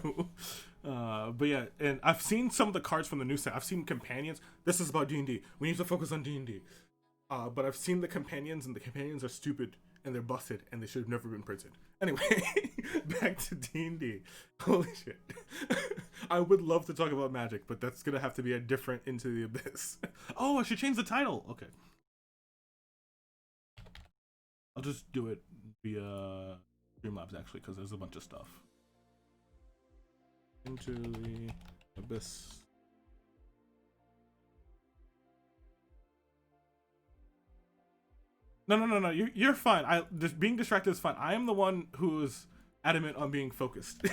But yeah, and I've seen some of the cards from the new set. I've seen companions. This is about D&D. We need to focus on D&D. But I've seen the companions, and the companions are stupid, and they're busted, and they should have never been printed. Anyway, back to D&D. Holy shit. I would love to talk about Magic, but that's gonna have to be a different Into the Abyss. Oh, I should change the title. Okay. I'll just do it via Streamlabs, actually, because there's a bunch of stuff. Into the Abyss. No. You're fine. Just being distracted is fine. I am the one who's adamant on being focused.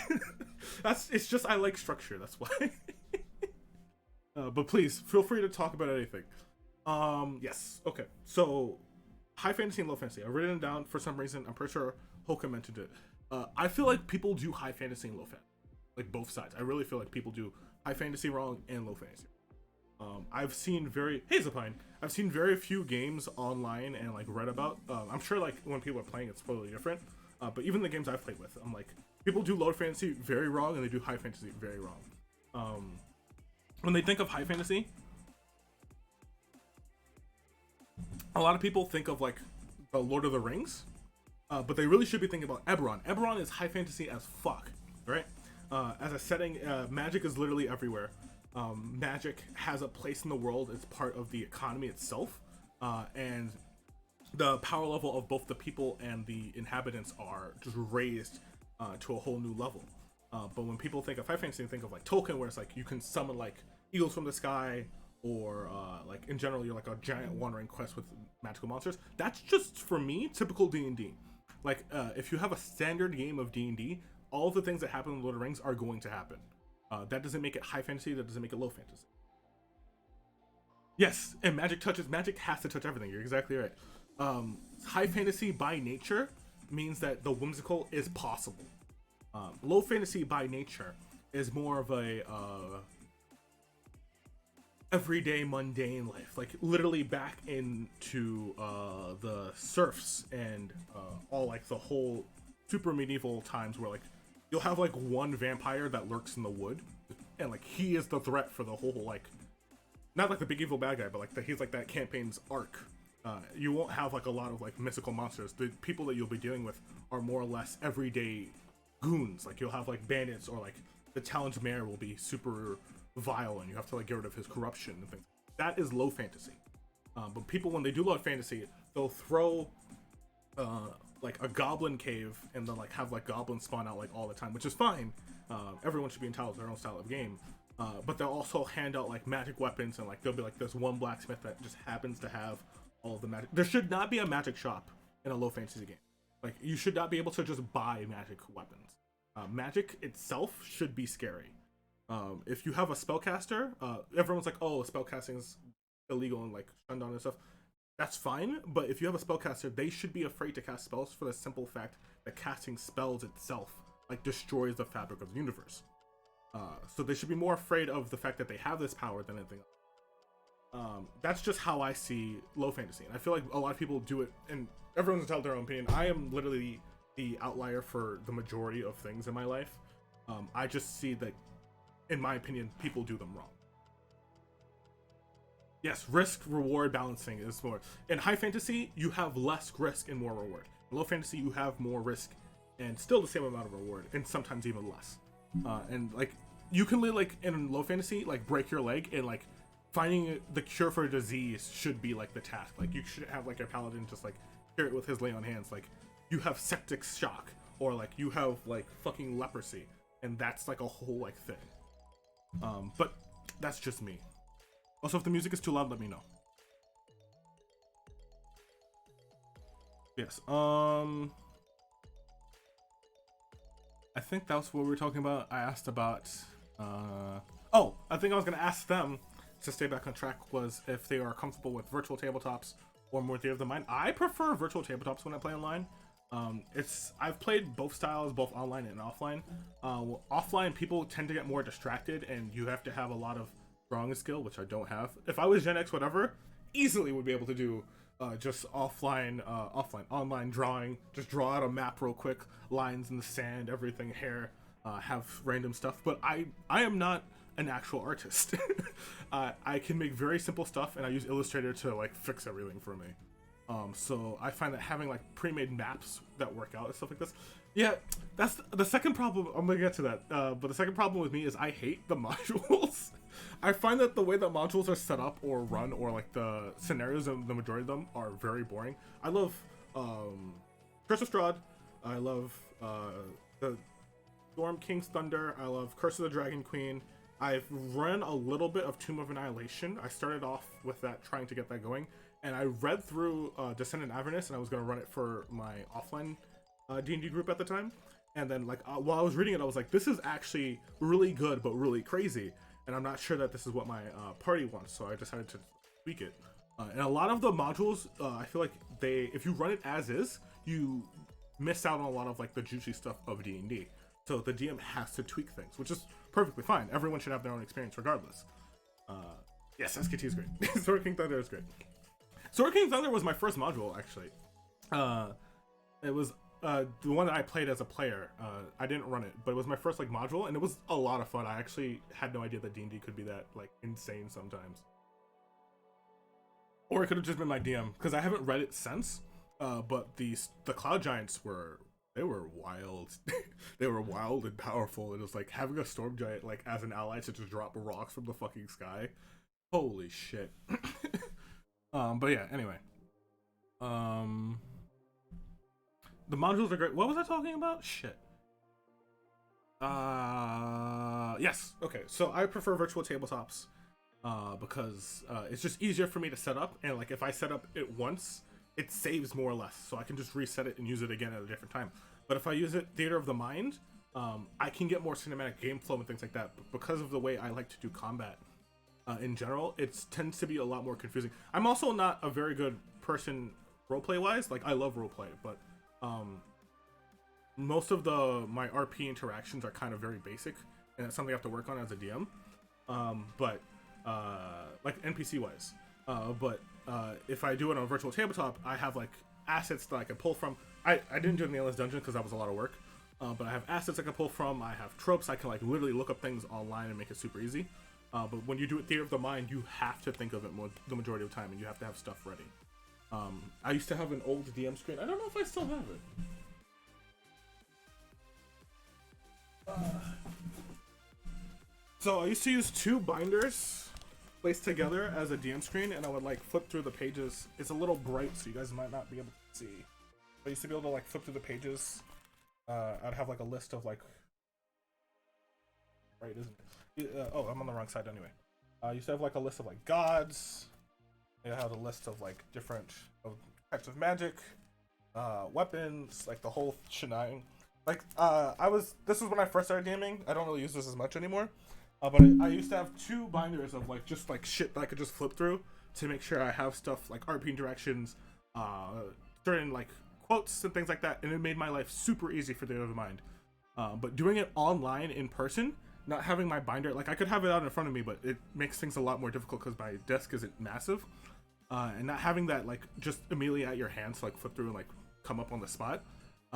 It's just I like structure. That's why. But please feel free to talk about anything. Yes. Okay. So, high fantasy and low fantasy. I've written it down for some reason. I'm pretty sure Hoka mentioned it. I feel like people do high fantasy and low fantasy, like both sides. I really feel like people do high fantasy wrong and low fantasy. I've seen I've seen very few games online and like read about. I'm sure like when people are playing, it's totally different. But even the games I've played with, I'm like, people do low fantasy very wrong and they do high fantasy very wrong. When they think of high fantasy, a lot of people think of like the Lord of the Rings, but they really should be thinking about Eberron. Eberron is high fantasy as fuck, right? As a setting, magic is literally everywhere. Magic has a place in the world. It's part of the economy itself, and the power level of both the people and the inhabitants are just raised to a whole new level. But when people think of high fantasy, they think of like Tolkien, where it's like you can summon like eagles from the sky, or like in general you're like a giant wandering quest with magical monsters. That's just, for me, typical D&D. Like if you have a standard game of D&D, all of the things that happen in Lord of the Rings are going to happen. That doesn't make it high fantasy. That doesn't make it low fantasy. Yes, and magic has to touch everything. You're exactly right. High fantasy by nature means that the whimsical is possible. Low fantasy by nature is more of a everyday mundane life, like literally back into the serfs and all like the whole super medieval times where like you'll have like one vampire that lurks in the wood, and like he is the threat for the whole, like, not like the big evil bad guy, but like he's like that campaign's arc. You won't have like a lot of like mystical monsters. The people that you'll be dealing with are more or less everyday goons. Like you'll have like bandits, or like the challenge mayor will be super vile and you have to like get rid of his corruption and things. That is low fantasy. But people, when they do low fantasy, they'll throw like a goblin cave and then like have like goblins spawn out like all the time, which is fine. Everyone should be entitled to their own style of game. But they'll also hand out like magic weapons, and like there'll be like this one blacksmith that just happens to have all of the magic. There should not be a magic shop in a low fantasy game. Like you should not be able to just buy magic weapons. Magic itself should be scary. If you have a spellcaster, everyone's like, oh, spellcasting is illegal and like shunned on and stuff. That's fine, but if you have a spellcaster, they should be afraid to cast spells for the simple fact that casting spells itself like destroys the fabric of the universe. So they should be more afraid of the fact that they have this power than anything else. That's just how I see low fantasy, and I feel like a lot of people do it, and everyone's entitled to their own opinion. I am literally the outlier for the majority of things in my life. I just see that, in my opinion, people do them wrong. Yes, risk reward balancing is more. In high fantasy, you have less risk and more reward. In low fantasy, you have more risk and still the same amount of reward, and sometimes even less. And like you can like in low fantasy, like break your leg, and like finding the cure for a disease should be like the task. Like you should have like a paladin just like cure it with his lay on hands. Like you have septic shock, or like you have like fucking leprosy, and that's like a whole like thing. But that's just me. Also, if the music is too loud, let me know. Yes. I think that's what we were talking about. I asked about. Oh, I think I was gonna ask them to stay back on track was if they are comfortable with virtual tabletops or more theater of the mind. I prefer virtual tabletops when I play online. I've played both styles, both online and offline. Offline, people tend to get more distracted, and you have to have a lot of drawing skill, which I don't have. If I was Gen X, whatever, easily would be able to do just offline, online drawing. Just draw out a map real quick, lines in the sand, everything, hair, have random stuff. But I am not an actual artist. I can make very simple stuff, and I use Illustrator to like fix everything for me. So I find that having like pre-made maps that work out and stuff like this, yeah, that's the second problem. I'm gonna get to that. But the second problem with me is I hate the modules. I find that the way that modules are set up or run, or like the scenarios of the majority of them, are very boring. I love Curse of Strahd. I love the Storm King's Thunder. I love Curse of the Dragon Queen. I've run a little bit of Tomb of Annihilation. I started off with that, trying to get that going, and I read through Descendant Avernus, and I was going to run it for my offline D&D group at the time. And then like while I was reading it, I was like, this is actually really good but really crazy, and I'm not sure that this is what my party wants, so I decided to tweak it. And a lot of the modules, I feel like if you run it as is, you miss out on a lot of like the juicy stuff of D&D. So the DM has to tweak things, which is perfectly fine. Everyone should have their own experience regardless. Yes, SKT is great. Sword King Thunder is great. Sword King Thunder was my first module, actually. It was the one that I played as a player. I didn't run it, but it was my first like module, and it was a lot of fun. I actually had no idea that D&D could be that like insane sometimes. Or it could have just been my DM, because I haven't read it since. But the Cloud Giants were wild. They were wild and powerful. It was like having a Storm Giant like as an ally to just drop rocks from the fucking sky. Holy shit. But yeah, anyway. The modules are great. What was I talking about? Shit. Yes. Okay, so I prefer virtual tabletops because it's just easier for me to set up, and like if I set up it once, it saves more or less, so I can just reset it and use it again at a different time. But if I use it Theater of the Mind, I can get more cinematic game flow and things like that. But because of the way I like to do combat in general, it tends to be a lot more confusing. I'm also not a very good person roleplay wise. Like I love roleplay, but most of my RP interactions are kind of very basic, and it's something I have to work on as a DM. But like NPC wise, but if I do it on a virtual tabletop, I have like assets that I can pull from. I didn't do it in the Endless Dungeon because that was a lot of work, but I have assets I can pull from. I have tropes. I can like literally look up things online and make it super easy. But when you do it Theater of the Mind, you have to think of it the majority of the time, and you have to have stuff ready. I used to have an old DM screen. I don't know if I still have it. So I used to use two binders placed together as a DM screen, and I would like flip through the pages. It's a little bright, so you guys might not be able to see. I used to be able to like flip through the pages. I'd have like a list of like, right, isn't it? Oh, I'm on the wrong side anyway. I used to have like a list of like gods. I have a list of like different types of magic, weapons, like the whole shenanigan. Like this was when I first started gaming. I don't really use this as much anymore. But I used to have two binders of like just like shit that I could just flip through to make sure I have stuff like RP interactions, certain like quotes and things like that, and it made my life super easy for Theater of the Mind. But doing it online in person, not having my binder, like I could have it out in front of me, but it makes things a lot more difficult because my desk isn't massive, and not having that like just immediately at your hands to like flip through and like come up on the spot,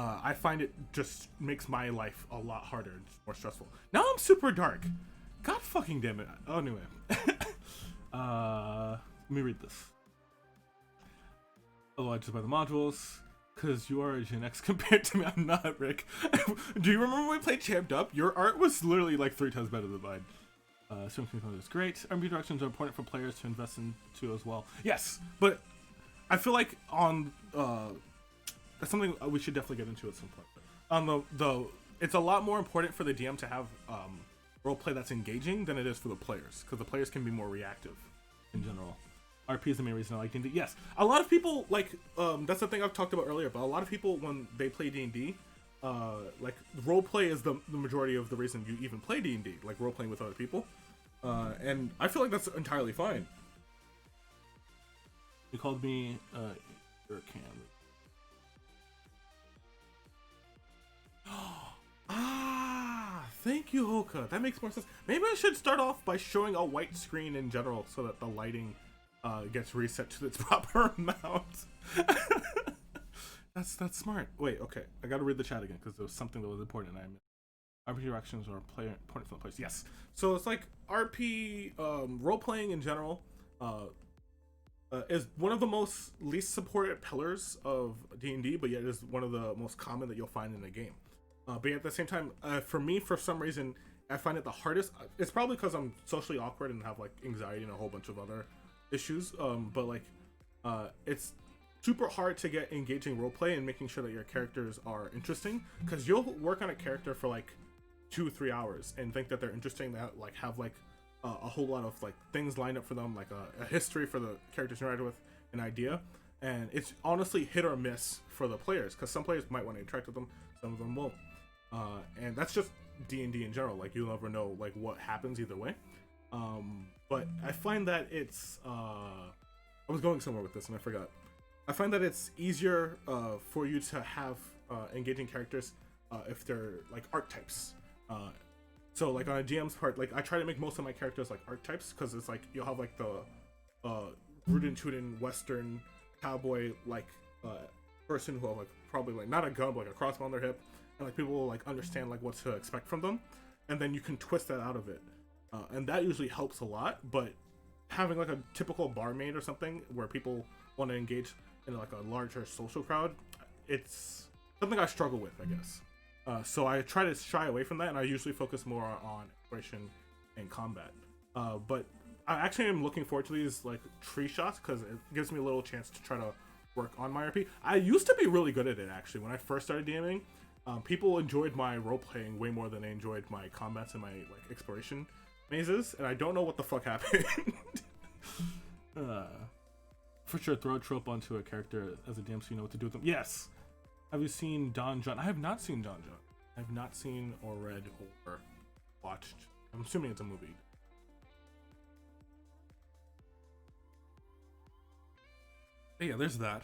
I find it just makes my life a lot harder and more stressful. Now I'm super dark. God fucking damn it. Oh, anyway. Let me read this. Oh, I just buy the modules. Because you are a Gen X compared to me. I'm not, Rick. Do you remember when we played Champed Up? Your art was literally like 3 times better than mine. Swim is great. RP directions are important for players to invest into as well. Yes, but I feel like on that's something we should definitely get into at some point. On the it's a lot more important for the DM to have roleplay that's engaging than it is for the players, because the players can be more reactive in general. RP is the main reason I like D&D. Yes, a lot of people like that's the thing I've talked about earlier. But a lot of people, when they play D&D, like roleplay is the majority of the reason you even play D&D, like role playing with other people, and I feel like that's entirely fine. You called me your cam. Ah, thank you, Hoka. That makes more sense. Maybe I should start off by showing a white screen in general so that the lighting gets reset to its proper amount. That's smart. Wait, okay. I gotta read the chat again because there was something that was important and I missed. RP directions are important for the place. Yes. So it's like RP role playing in general is one of the most least supported pillars of D&D, but yet is one of the most common that you'll find in a game. But yet at the same time, for me, for some reason, I find it the hardest. It's probably because I'm socially awkward and have like anxiety and a whole bunch of other issues. But like, it's super hard to get engaging roleplay and making sure that your characters are interesting, because you'll work on a character for like 2-3 hours and think that they're interesting, that like have like a whole lot of like things lined up for them, like a history for the characters you're interacting with, an idea, and it's honestly hit or miss for the players, because some players might want to interact with them, some of them won't, and that's just D&D in general. Like, you'll never know like what happens either way. But I find that it's I was going somewhere with this and I forgot. I find that it's easier for you to have engaging characters if they're like archetypes. So like on a DM's part, like I try to make most of my characters like archetypes, because it's like you'll have like the rootin' tootin' western cowboy like person who have like probably like not a gun but like a crossbow on their hip, and like people will like understand like what to expect from them, and then you can twist that out of it, and that usually helps a lot. But having like a typical barmaid or something where people want to engage in like a larger social crowd, it's something I struggle with, I guess. So I try to shy away from that, and I usually focus more on exploration and combat. But I actually am looking forward to these like tree shots, because it gives me a little chance to try to work on my RP. I used to be really good at it actually when I first started DMing. People enjoyed my role playing way more than they enjoyed my combats and my like exploration mazes, and I don't know what the fuck happened. For sure, throw a trope onto a character as a DM so you know what to do with them. Yes. Have you seen Don John? I have not seen Don John. I have not seen or read or watched. I'm assuming it's a movie. But yeah, there's that.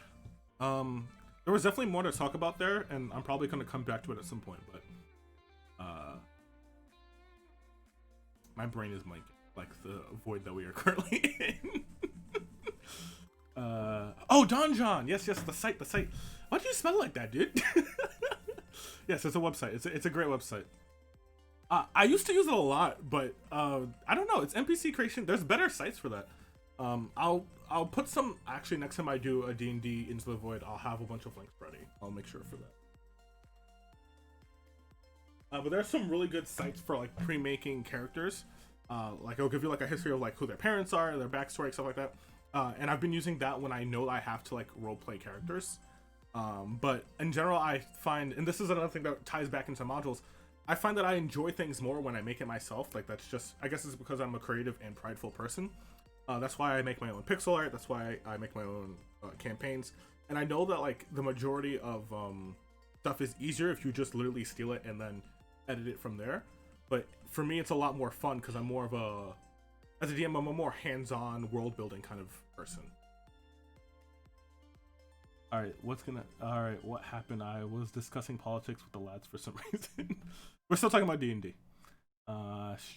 There was definitely more to talk about there, and I'm probably going to come back to it at some point, but my brain is like the void that we are currently in. Oh, Don John! Yes, the site. Why do you spell it like that, dude? Yes, it's a website. It's a great website. I used to use it a lot, but I don't know. It's NPC creation. There's better sites for that. I'll put some, actually next time I do a D&D Into the Void, I'll have a bunch of links ready. I'll make sure for that. But there's some really good sites for like pre-making characters. Like it'll give you like a history of like who their parents are, their backstory, stuff like that. And I've been using that when I know I have to like roleplay characters. But in general, I find, and this is another thing that ties back into modules, I find that I enjoy things more when I make it myself. Like that's just, I guess it's because I'm a creative and prideful person. That's why I make my own pixel art. That's why I make my own campaigns. And I know that like the majority of stuff is easier if you just literally steal it and then edit it from there. But for me, it's a lot more fun because I'm more of a, as a DM, I'm a more hands-on world building kind of person. All right, what happened? I was discussing politics with the lads for some reason. We're still talking about D&D.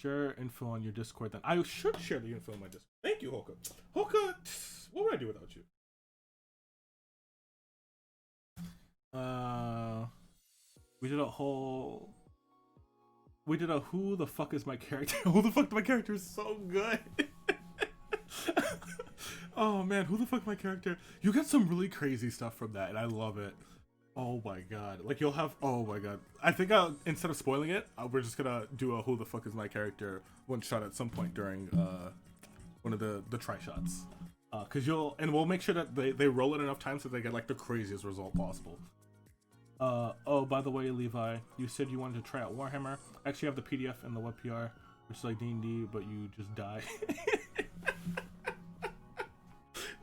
Share info on your Discord then. I should share the info on my Discord. Thank you, Hoka. Hoka, what would I do without you? We did a whole. We did a who the fuck is my character? Who the fuck my character is so good. Oh man, who the fuck my character? You get some really crazy stuff from that, and I love it. Oh my god, like you'll have. Oh my god, I think instead of spoiling it, we're just gonna do a who the fuck is my character one shot at some point during one of the try shots. Cause we'll make sure that they roll it enough times so they get like the craziest result possible. Oh, by the way, Levi, you said you wanted to try out Warhammer. I actually have the PDF and the web PR, which is like D&D, but you just die.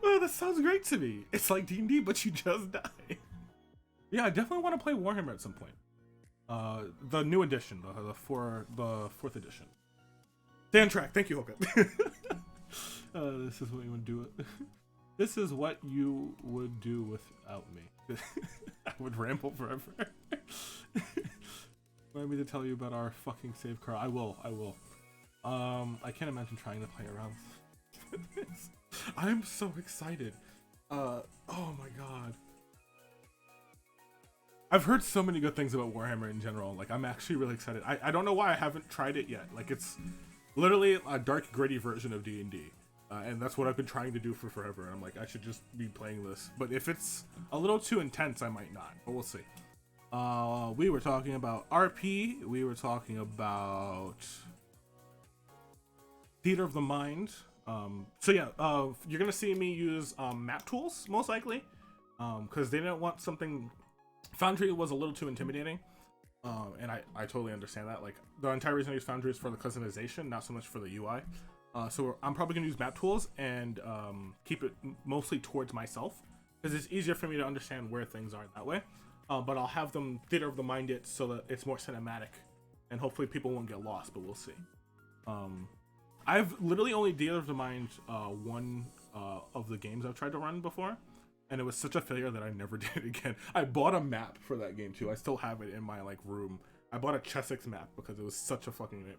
Oh, that sounds great to me. It's like D&D, but you just die. Yeah, I definitely want to play Warhammer at some point. The new edition, the fourth edition. Dan Track, thank you, Hogan. This is what you would do. This is what you would do without me. I would ramble forever. Want me to tell you about our fucking save car? I will. I can't imagine trying to play around with this. I'm so excited. Oh my god. I've heard so many good things about Warhammer in general. Like, I'm actually really excited. I don't know why I haven't tried it yet. Like, it's literally a dark, gritty version of D&D. And that's what I've been trying to do for forever. And I'm like, I should just be playing this. But if it's a little too intense, I might not. But we'll see. We were talking about RP. We were talking about Theater of the Mind. So yeah, you're going to see me use map tools, most likely. Because they didn't want something... Foundry was a little too intimidating. And I totally understand that. Like, the entire reason I use Foundry is for the customization, not so much for the UI. So I'm probably gonna use map tools and keep it mostly towards myself because it's easier for me to understand where things are that way. But I'll have them Theater of the Mind it so that it's more cinematic and hopefully people won't get lost, but we'll see. I've literally only Theater of the Mind one of the games I've tried to run before, and it was such a failure that I never did it again. I bought a map for that game too. I still have it in my like room. I bought a Chessex map because it was such a fucking name.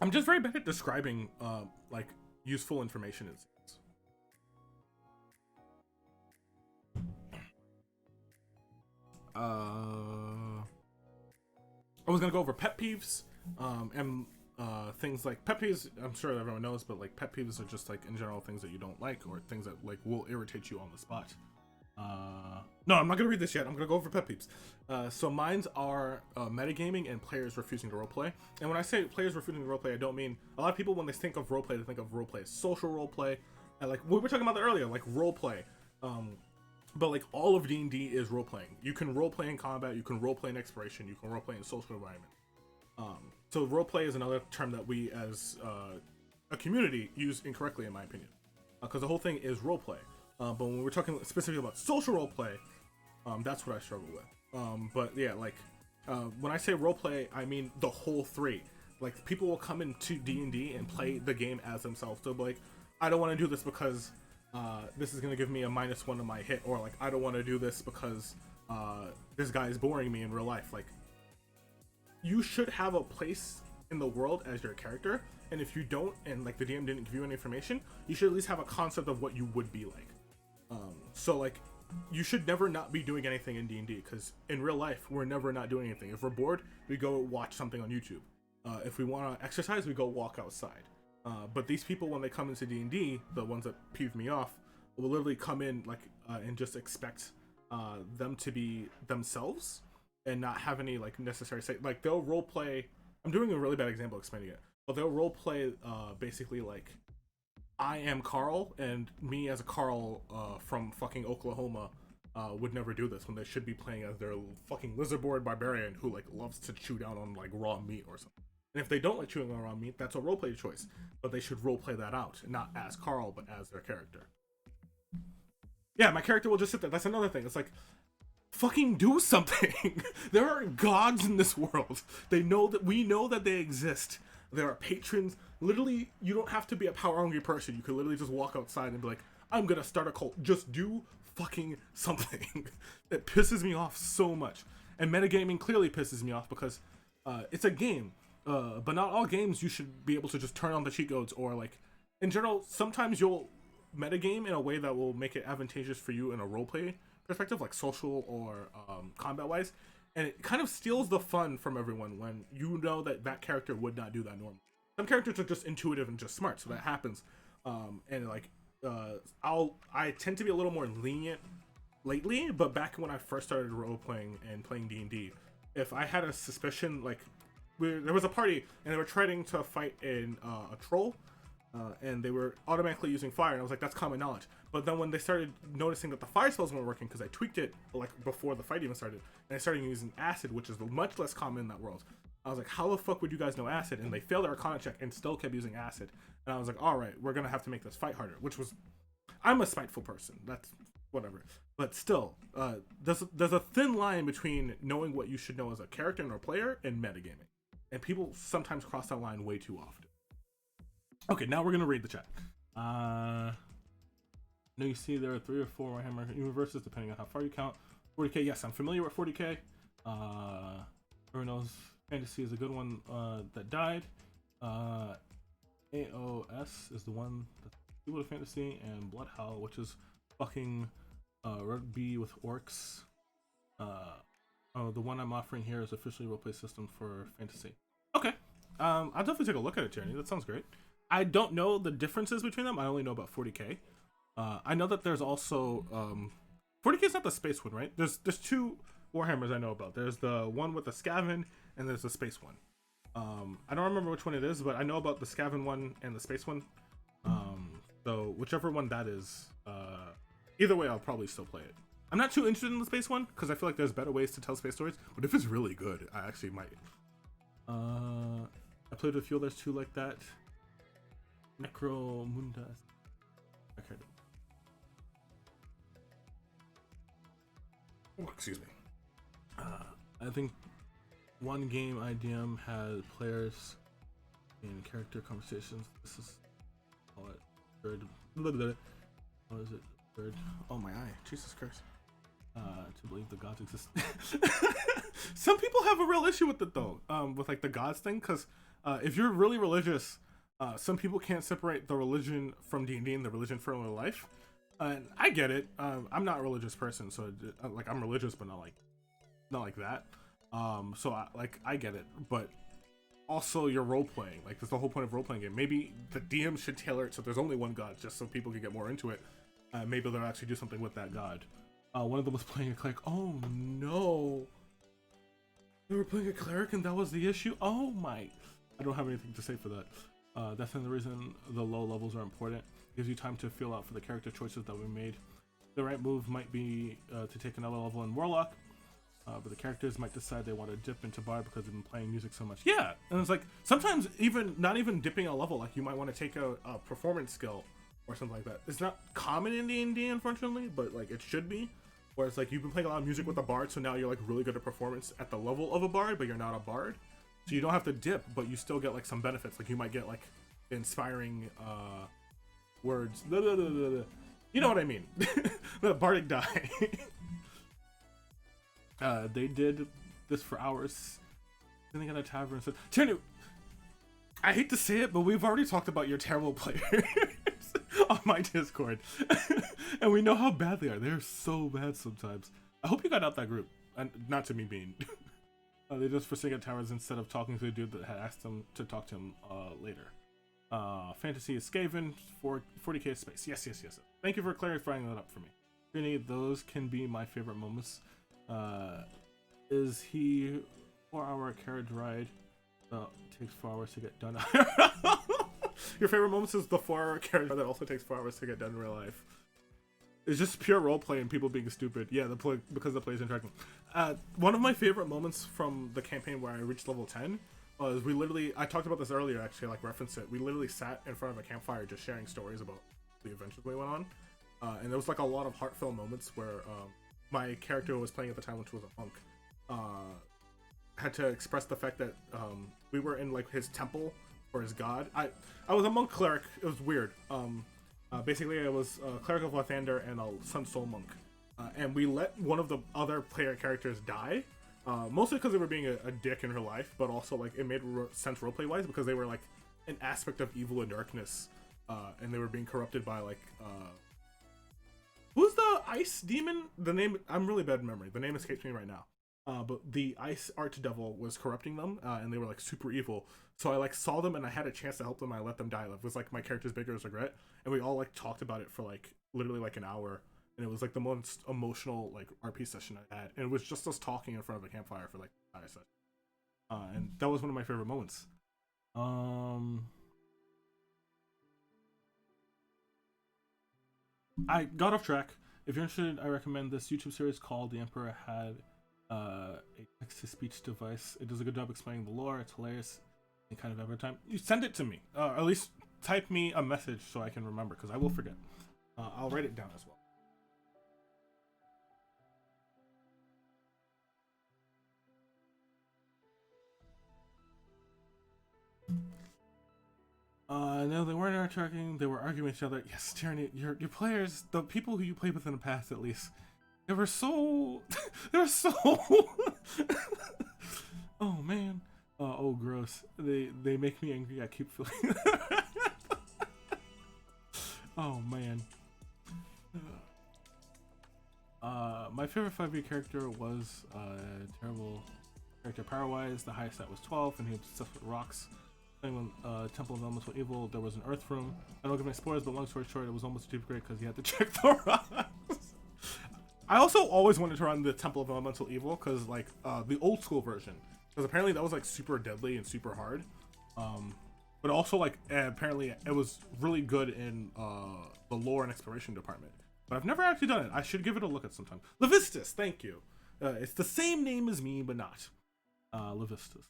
I'm just very bad at describing like useful information in scenes. I was gonna go over pet peeves and things like pet peeves. I'm sure everyone knows, but like pet peeves are just like in general things that you don't like or things that like will irritate you on the spot. No, I'm not gonna read this yet. I'm gonna go over pet peeves. So mine's are metagaming and players refusing to roleplay. And when I say players refusing to roleplay, I don't mean a lot of people when they think of roleplay, they think of roleplay as social roleplay, and like we were talking about that earlier, like roleplay. But like all of D&D is roleplaying. You can roleplay in combat, you can roleplay in exploration, you can roleplay in social environment. So roleplay is another term that we as a community use incorrectly, in my opinion, because the whole thing is roleplay. But when we're talking specifically about social roleplay, that's what I struggle with. But yeah, like when I say roleplay, I mean the whole three. Like people will come into D&D and play the game as themselves. They'll be like, I don't want to do this because this is going to give me a -1 to my hit, or like I don't want to do this because this guy is boring me in real life. Like, you should have a place in the world as your character, and if you don't, and like the DM didn't give you any information, you should at least have a concept of what you would be like. So like, you should never not be doing anything in D&D, because in real life, we're never not doing anything. If we're bored, we go watch something on YouTube. If we want to exercise, we go walk outside. But these people, when they come into D&D, the ones that peeve me off, will literally come in like and just expect them to be themselves and not have any like necessary say. Like they'll role play. I'm doing a really bad example explaining it, but they'll role play basically like I am Carl, and me as a Carl from fucking Oklahoma would never do this when they should be playing as their fucking lizardboard barbarian who like loves to chew down on like raw meat or something. And if they don't like chewing on raw meat, that's a roleplay choice. But they should roleplay that out, not as Carl, but as their character. Yeah, my character will just sit there. That's another thing. It's like, fucking do something. There are gods in this world. They know that we know that they exist. There are patrons. Literally, you don't have to be a power-hungry person. You could literally just walk outside and be like, I'm gonna start a cult. Just do fucking something. It pisses me off so much. And metagaming clearly pisses me off because it's a game. But not all games you should be able to just turn on the cheat codes, or like in general sometimes you'll metagame in a way that will make it advantageous for you in a roleplay perspective, like social or combat wise, and it kind of steals the fun from everyone when you know that that character would not do that normally. Some characters are just intuitive and just smart, so that happens. And like I tend to be a little more lenient lately, but back when I first started role playing and playing D&D, if I had a suspicion, like there was a party and they were trying to fight in a troll, and they were automatically using fire, and I was like, that's common knowledge. But then when they started noticing that the fire spells weren't working, because I tweaked it like before the fight even started, and I started using acid, which is much less common in that world, I was like, how the fuck would you guys know acid? And they failed their Arcana check and still kept using acid. And I was like, all right, we're gonna have to make this fight harder. Which was, I'm a spiteful person. That's whatever. But still, there's a thin line between knowing what you should know as a character and a player and metagaming, and people sometimes cross that line way too often. Okay, now we're gonna read the chat. Now you see there are 3 or 4 Warhammer universes depending on how far you count. 40k, yes, I'm familiar with 40k. Everyone knows Fantasy is a good one that died. AOS is the one that's people to Fantasy, and Bloodhowl, which is fucking rugby with orcs. Oh, the one I'm offering here is officially roleplay system for Fantasy. Okay, I'll definitely take a look at it, Tierney. That sounds great. I don't know the differences between them. I only know about 40k. I know that there's also 40k is not the space one, right? There's 2 Warhammers I know about. There's the one with the Skaven, and there's the space one. I don't remember which one it is, but I know about the Skaven one and the space one. So whichever one that is, either way, I'll probably still play it. I'm not too interested in the space one because I feel like there's better ways to tell space stories. But if it's really good, I actually might. I played with a few others too like that. Necromundas. Okay. Oh, excuse me. I think one game IDM had players in character conversations. This is third. What is it? Third. Oh my eye! Jesus Christ! To believe the gods exist. Some people have a real issue with it though, with like the gods thing, because if you're really religious, some people can't separate the religion from D&D and the religion from real life. And I get it. I'm not a religious person, so like I'm religious, but not like that. So I get it, but also you're role playing. Like that's the whole point of role playing game. Maybe the DM should tailor it so there's only one god, just so people can get more into it. Maybe they'll actually do something with that god. One of them was playing a cleric. Oh no, they were playing a cleric and that was the issue. Oh my, I don't have anything to say for that. That's the reason the low levels are important. It gives you time to feel out for the character choices that we made. The right move might be to take another level in Warlock, but the characters might decide they want to dip into Bard because they've been playing music so much. Yeah, and it's like sometimes even not even dipping a level, like you might want to take a performance skill or something like that. It's not common in D&D, unfortunately, but like it should be. Where it's like you've been playing a lot of music with a Bard, so now you're like really good at performance at the level of a Bard, but you're not a Bard. So you don't have to dip, but you still get like some benefits. Like you might get like inspiring words. You know what I mean? The bardic die. They did this for hours. Sitting at a tavern and said, Tinu, I hate to say it, but we've already talked about your terrible players on my Discord. And we know how bad they are. They're so bad sometimes. I hope you got out that group. And not to me being. They just for sitting at towers instead of talking to the dude that had asked them to talk to him later. Fantasy is Skaven, 40k space. Yes. Thank you for clarifying that up for me. Really, those can be my favorite moments. Is he 4-hour carriage ride? Takes 4 hours to get done. Your favorite moments is the 4-hour carriage ride that also takes 4 hours to get done in real life. It's just pure roleplay and people being stupid. Yeah, because the players interacting. One of my favorite moments from the campaign where I reached level 10 was I talked about this earlier actually, like referenced it. We literally sat in front of a campfire just sharing stories about the adventures we went on. And there was like a lot of heartfelt moments where my character was playing at the time, which was a monk, had to express the fact that we were in like his temple for his god. I was a monk cleric. It was weird. Basically, I was a cleric of Lathander and a Sun Soul monk, and we let one of the other player characters die, mostly because they were being a dick in her life, but also like it made sense roleplay wise because they were like an aspect of evil and darkness, and they were being corrupted by like ice demon, the name, I'm really bad at memory. The name escapes me right now. But the ice archdevil was corrupting them, and they were like super evil. So I like saw them and I had a chance to help them. I let them die. It was like my character's biggest regret, and we all like talked about it for like literally like an hour, and it was like the most emotional like RP session I had, and it was just us talking in front of a campfire for like an entire session. And that was one of my favorite moments. I got off track. If you're interested, I recommend this YouTube series called The Emperor Had a text-to-speech device. It does a good job explaining the lore. It's hilarious and kind of every time. You send it to me, or at least type me a message so I can remember, because I will forget. I'll write it down as well. No, they weren't tracking. They were arguing with each other. Yes, Tyranny, your players, the people who you played with in the past, at least, they were so, they were so. Oh man. Oh, gross. They make me angry. I keep feeling. Oh man. My favorite 5e character was terrible character power-wise. The highest stat was 12, and he was obsessed with rocks. When Temple of Elemental Evil, there was an Earth room. I don't give any spoilers, but long story short, it was almost too great because he had to check the rocks. I also always wanted to run the Temple of Elemental Evil because, like, the old school version, because apparently that was like super deadly and super hard. But also like apparently it was really good in the lore and exploration department. But I've never actually done it. I should give it a look at sometime. LEvistus, thank you. It's the same name as me, but not. LEvistus.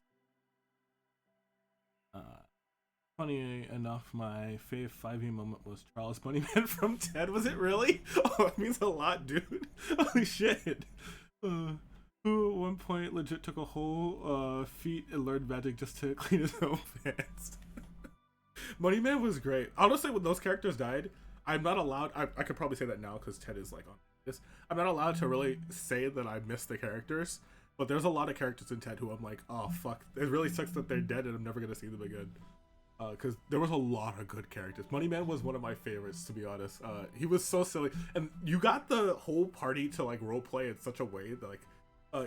Funny enough, my fave 5e moment was Charles Bunnyman from Ted. Was it really? Oh, it means a lot, dude. Holy shit. Who at one point legit took a whole feat and learned magic just to clean his own pants. Bunnyman was great. Honestly, when those characters died, I'm not allowed. I could probably say that now because Ted is like on this. I'm not allowed to really say that I miss the characters. But there's a lot of characters in Ted who I'm like, oh fuck, it really sucks that they're dead and I'm never gonna see them again. Because there was a lot of good characters. Moneyman was one of my favorites, to be honest. He was so silly, and you got the whole party to like roleplay in such a way that like,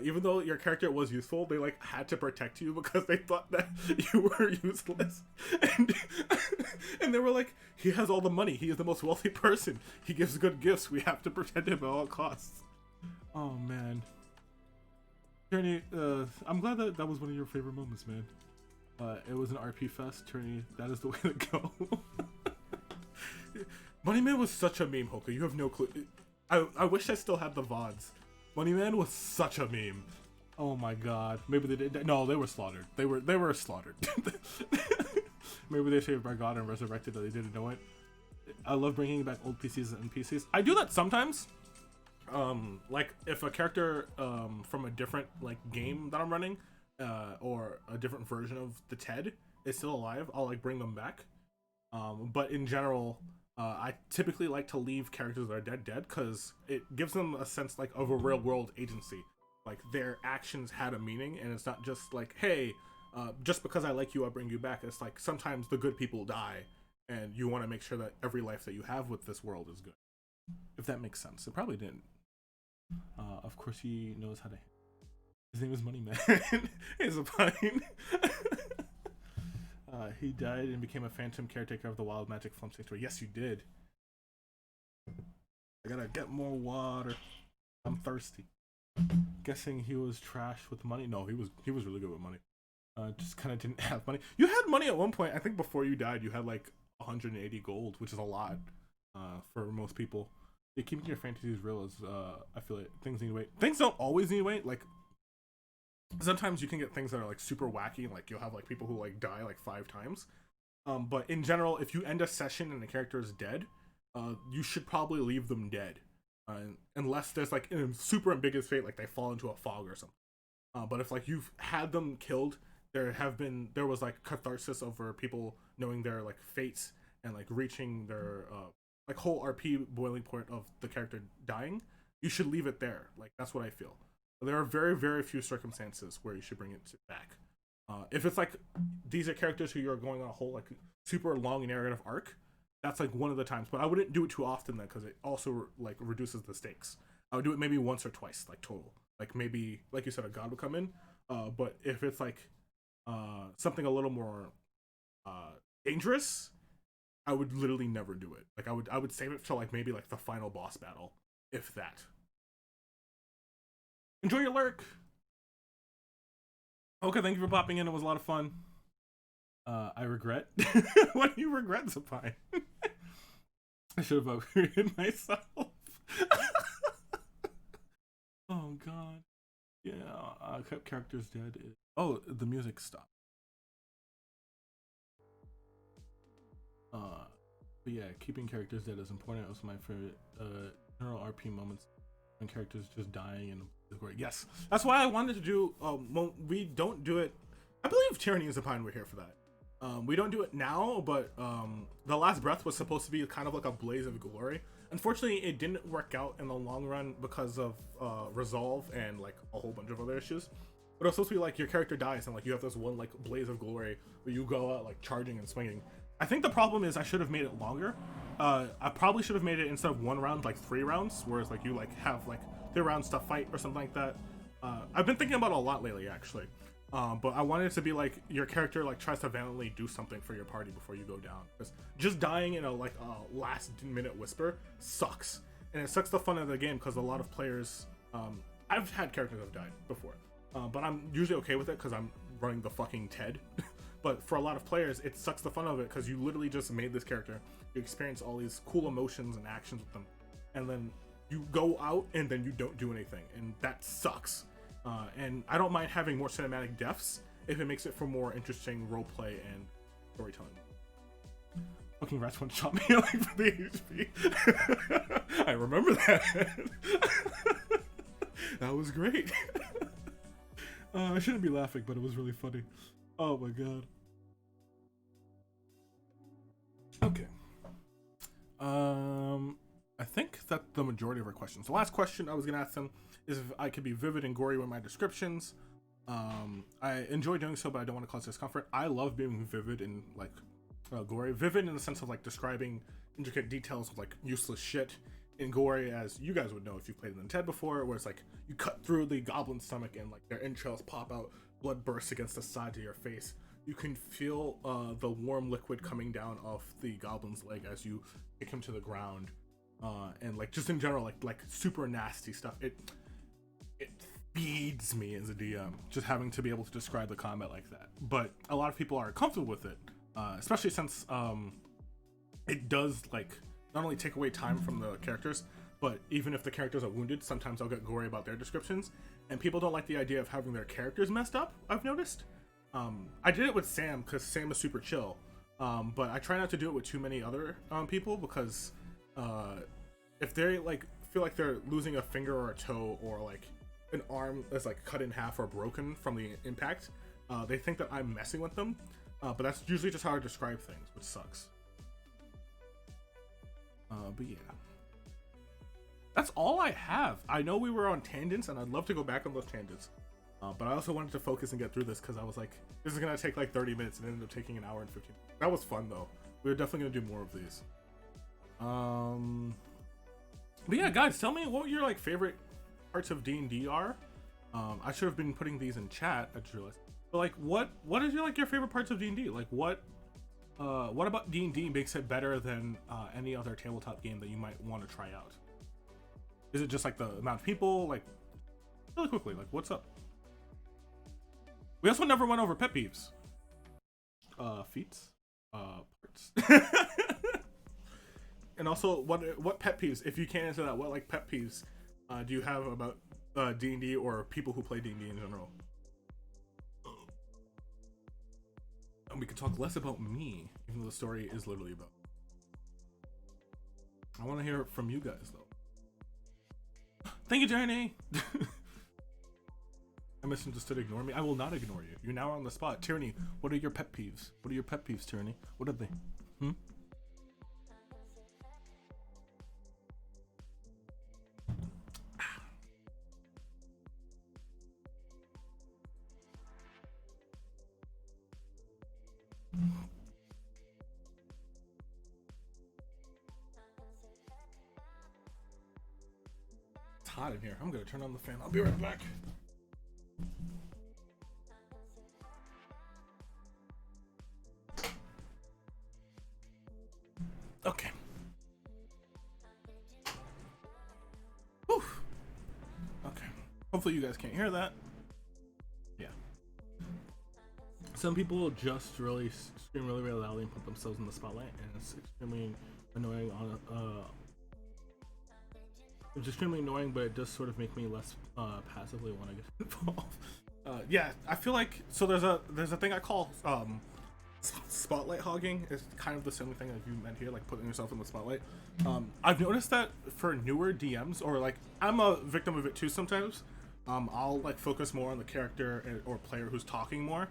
even though your character was useful, they like had to protect you because they thought that you were useless, and and they were like, he has all the money, he is the most wealthy person, he gives good gifts, we have to protect him at all costs. Oh man. Tierney, I'm glad that that was one of your favorite moments, man. It was an RP fest, Tierney. That is the way to go. Moneyman was such a meme, Hoka. You have no clue. I wish I still had the VODs. Moneyman was such a meme. Oh my god. Maybe they did. No, they were slaughtered. They were slaughtered. Maybe they saved by God and resurrected, but they didn't know it. I love bringing back old PCs and NPCs. I do that sometimes. Like if a character from a different like game that I'm running or a different version of the Ted is still alive, I'll like bring them back. But in general, I typically like to leave characters that are dead because it gives them a sense like of a real world agency. Like their actions had a meaning, and it's not just like, hey, just because I like you, I'll bring you back. It's like sometimes the good people die, and you want to make sure that every life that you have with this world is good. If that makes sense. It probably didn't. Of course he knows how to. His name is Moneyman. It's a pine. He died and became a phantom caretaker of the wild magic flump sanctuary. Yes, you did. I gotta get more water. I'm thirsty. Guessing he was trash with money. No, he was really good with money. Just kind of didn't have money. You had money at one point. I think before you died, you had like 180 gold, which is a lot for most people. Yeah, keeping your fantasies real is, I feel like things need weight. Things don't always need weight. Like sometimes you can get things that are like super wacky. Like you'll have like people who like die like 5 times. But in general, if you end a session and the character is dead, you should probably leave them dead. Unless there's like a super ambiguous fate, like they fall into a fog or something. But if like you've had them killed, there was like catharsis over people knowing their like fates and like reaching their like whole RP boiling point of the character dying. You should leave it there. Like that's what I feel. There are very, very few circumstances where you should bring it back. If it's like these are characters who you're going on a whole like super long narrative arc, That's like one of the times, but I wouldn't do it too often then because it also like reduces the stakes. I would do it maybe once or twice, like total. Like maybe, like you said, a god would come in. But if it's like something a little more dangerous, I would literally never do it. Like I would save it for like maybe like the final boss battle, if that. Enjoy your lurk. Okay, thank you for popping in. It was a lot of fun. I regret. What do you regret, Zapine? I should have upgraded myself. Oh god. Yeah, kept characters dead. Oh, the music stopped. But yeah, keeping characters dead is important. It was my favorite general RP moments when characters just dying and yes, that's why I wanted to do. We don't do it. I believe Tyranny is a pine. We're here for that. We don't do it now, but the last breath was supposed to be kind of like a blaze of glory. Unfortunately, it didn't work out in the long run because of resolve and like a whole bunch of other issues. But it was supposed to be like your character dies and like you have this one like blaze of glory where you go out like charging and swinging. I think the problem is I should have made it longer. I probably should have made it instead of 1 round like 3 rounds, whereas like you like have like 3 rounds to fight or something like that. I've been thinking about it a lot lately actually. But I wanted it to be like your character like tries to valiantly do something for your party before you go down, because just dying in a like last minute whisper sucks, and it sucks the fun of the game because a lot of players, I've had characters that have died before, but I'm usually okay with it because I'm running the fucking Ted. But for a lot of players, it sucks the fun of it because you literally just made this character, you experience all these cool emotions and actions with them, and then you go out and then you don't do anything, and that sucks. And I don't mind having more cinematic deaths if it makes it for more interesting roleplay and storytelling. Fucking rats one shot me like for the HP. I remember that. That was great. I shouldn't be laughing, but it was really funny. Oh my god. Okay. I think that's the majority of our questions. The last question I was gonna ask them is if I could be vivid and gory with my descriptions. I enjoy doing so, but I don't want to cause discomfort. I love being vivid and like gory. Vivid in the sense of like describing intricate details of like useless shit, and gory as you guys would know if you've played in TED before, where it's like you cut through the goblin's stomach and like their entrails pop out, blood bursts against the side of your face. You can feel the warm liquid coming down off the goblin's leg as you kick him to the ground, and like just in general like super nasty stuff. It feeds me as a DM just having to be able to describe the combat like that. But a lot of people are comfortable with it, especially since it does like not only take away time from the characters, but even if the characters are wounded, sometimes I'll get gory about their descriptions, and people don't like the idea of having their characters messed up, I've noticed. I did it with Sam because Sam is super chill, but I try not to do it with too many other people because if they like feel like they're losing a finger or a toe or like an arm that's like cut in half or broken from the impact, they think that I'm messing with them, but that's usually just how I describe things, which sucks. But yeah, that's all I have. I know we were on tangents and I'd love to go back on those tangents, but I also wanted to focus and get through this because I was like, this is gonna take like 30 minutes and it ended up taking an hour and 15 minutes. That was fun though. We're definitely gonna do more of these. But yeah, guys, tell me what your like favorite parts of D&D are. I should have been putting these in chat, I just realized. But like, what is your like your favorite parts of D&D? Like what about D&D makes it better than any other tabletop game that you might want to try out? Is it just like the amount of people? Like, really quickly, like what's up? We also never went over pet peeves. Feats? Parts. And also, what pet peeves, if you can't answer that, what like pet peeves do you have about D&D or people who play D&D in general? And we could talk less about me, even though the story is literally about me. I want to hear from you guys, though. Thank you, Journey! I misunderstood. Ignore me. I will not ignore you. You're now on the spot. Tyranny, what are your pet peeves? What are your pet peeves, Tyranny? What are they? hot in here. I'm gonna turn on the fan. I'll be right back. Okay. Whew. Okay. Hopefully you guys can't hear that. Yeah. Some people just really scream really loudly and put themselves in the spotlight, and it's extremely annoying on it's extremely annoying, but it does sort of make me less passively want to get involved. Yeah, I feel like there's a thing I call spotlight hogging. Is kind of the same thing that you meant here, like putting yourself in the spotlight. I've noticed that for newer DMs, or like I'm a victim of it too sometimes. I'll like focus more on the character or player who's talking more.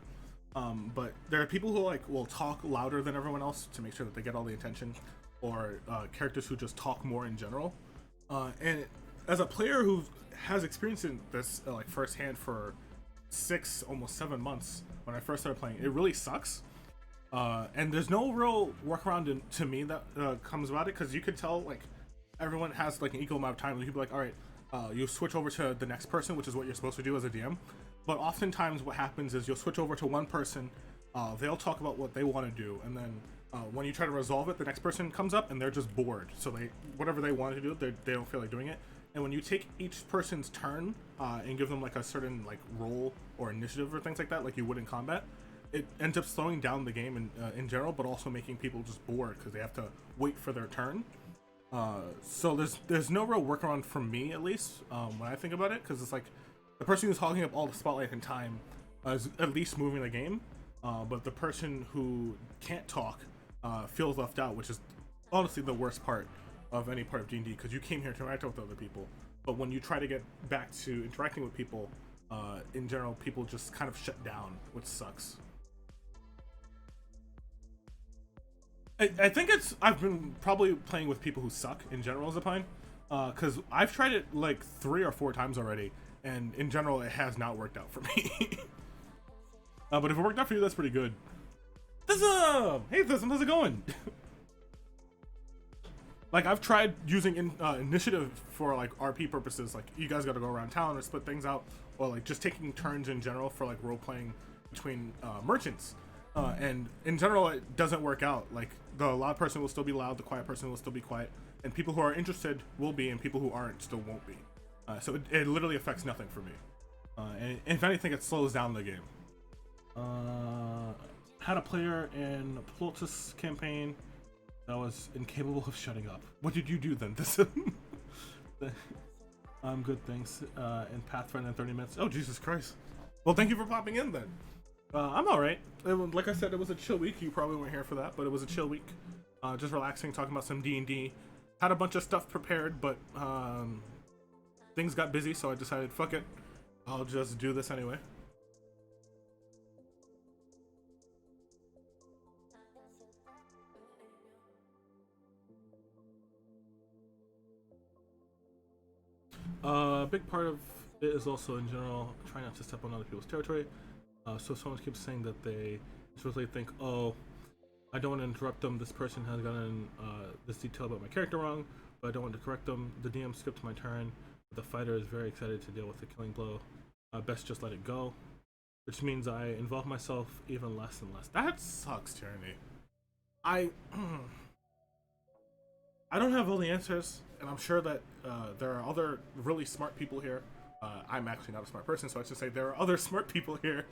But there are people who like will talk louder than everyone else to make sure that they get all the attention, or characters who just talk more in general. And as a player who has experience in this like firsthand for 6, almost 7 months when I first started playing, it really sucks. And there's no real workaround to me that comes about it, because you could tell like everyone has like an equal amount of time. You could be like, all right, you switch over to the next person, which is what you're supposed to do as a DM. But oftentimes what happens is you'll switch over to one person, they'll talk about what they want to do, and then when you try to resolve it, the next person comes up and they're just bored. So whatever they want to do, they don't feel like doing it. And when you take each person's turn and give them like a certain like role or initiative or things like that, like you would in combat, it ends up slowing down the game in general, but also making people just bored because they have to wait for their turn. So there's no real workaround from me, at least when I think about it, because it's like the person who's hogging up all the spotlight and time is at least moving the game, but the person who can't talk feels left out, which is honestly the worst part of any part of D&D, because you came here to interact with other people, but when you try to get back to interacting with people, in general, people just kind of shut down, which sucks. I think I've been probably playing with people who suck in general as a pine, because I've tried it like 3 or 4 times already, and in general it has not worked out for me. But if it worked out for you, that's pretty good. Thism! Hey Thism, how's it going? Like I've tried using initiative for like RP purposes, like you guys gotta go around town or split things out, or like just taking turns in general for like role playing between merchants. And in general, it doesn't work out. Like the loud person will still be loud, the quiet person will still be quiet, and people who are interested will be, and people who aren't still won't be. So it literally affects nothing for me. And if anything, it slows down the game. Had a player in Plultus campaign that was incapable of shutting up. What did you do then? Good, thanks. In Pathfinder in 30 minutes. Oh, Jesus Christ. Well, thank you for popping in then. I'm alright. Like I said, it was a chill week. You probably weren't here for that, but it was a chill week. Just relaxing, talking about some D&D. Had a bunch of stuff prepared, but things got busy, so I decided, fuck it. I'll just do this anyway. A big part of it is also, in general, trying not to step on other people's territory. So someone keeps saying that they supposedly think, oh, I don't want to interrupt them. This person has gotten this detail about my character wrong, but I don't want to correct them. The DM skipped my turn. But the fighter is very excited to deal with the killing blow. Best just let it go. Which means I involve myself even less and less. That sucks, Tyranny. I don't have all the answers, and I'm sure that there are other really smart people here. I'm actually not a smart person, so I should say there are other smart people here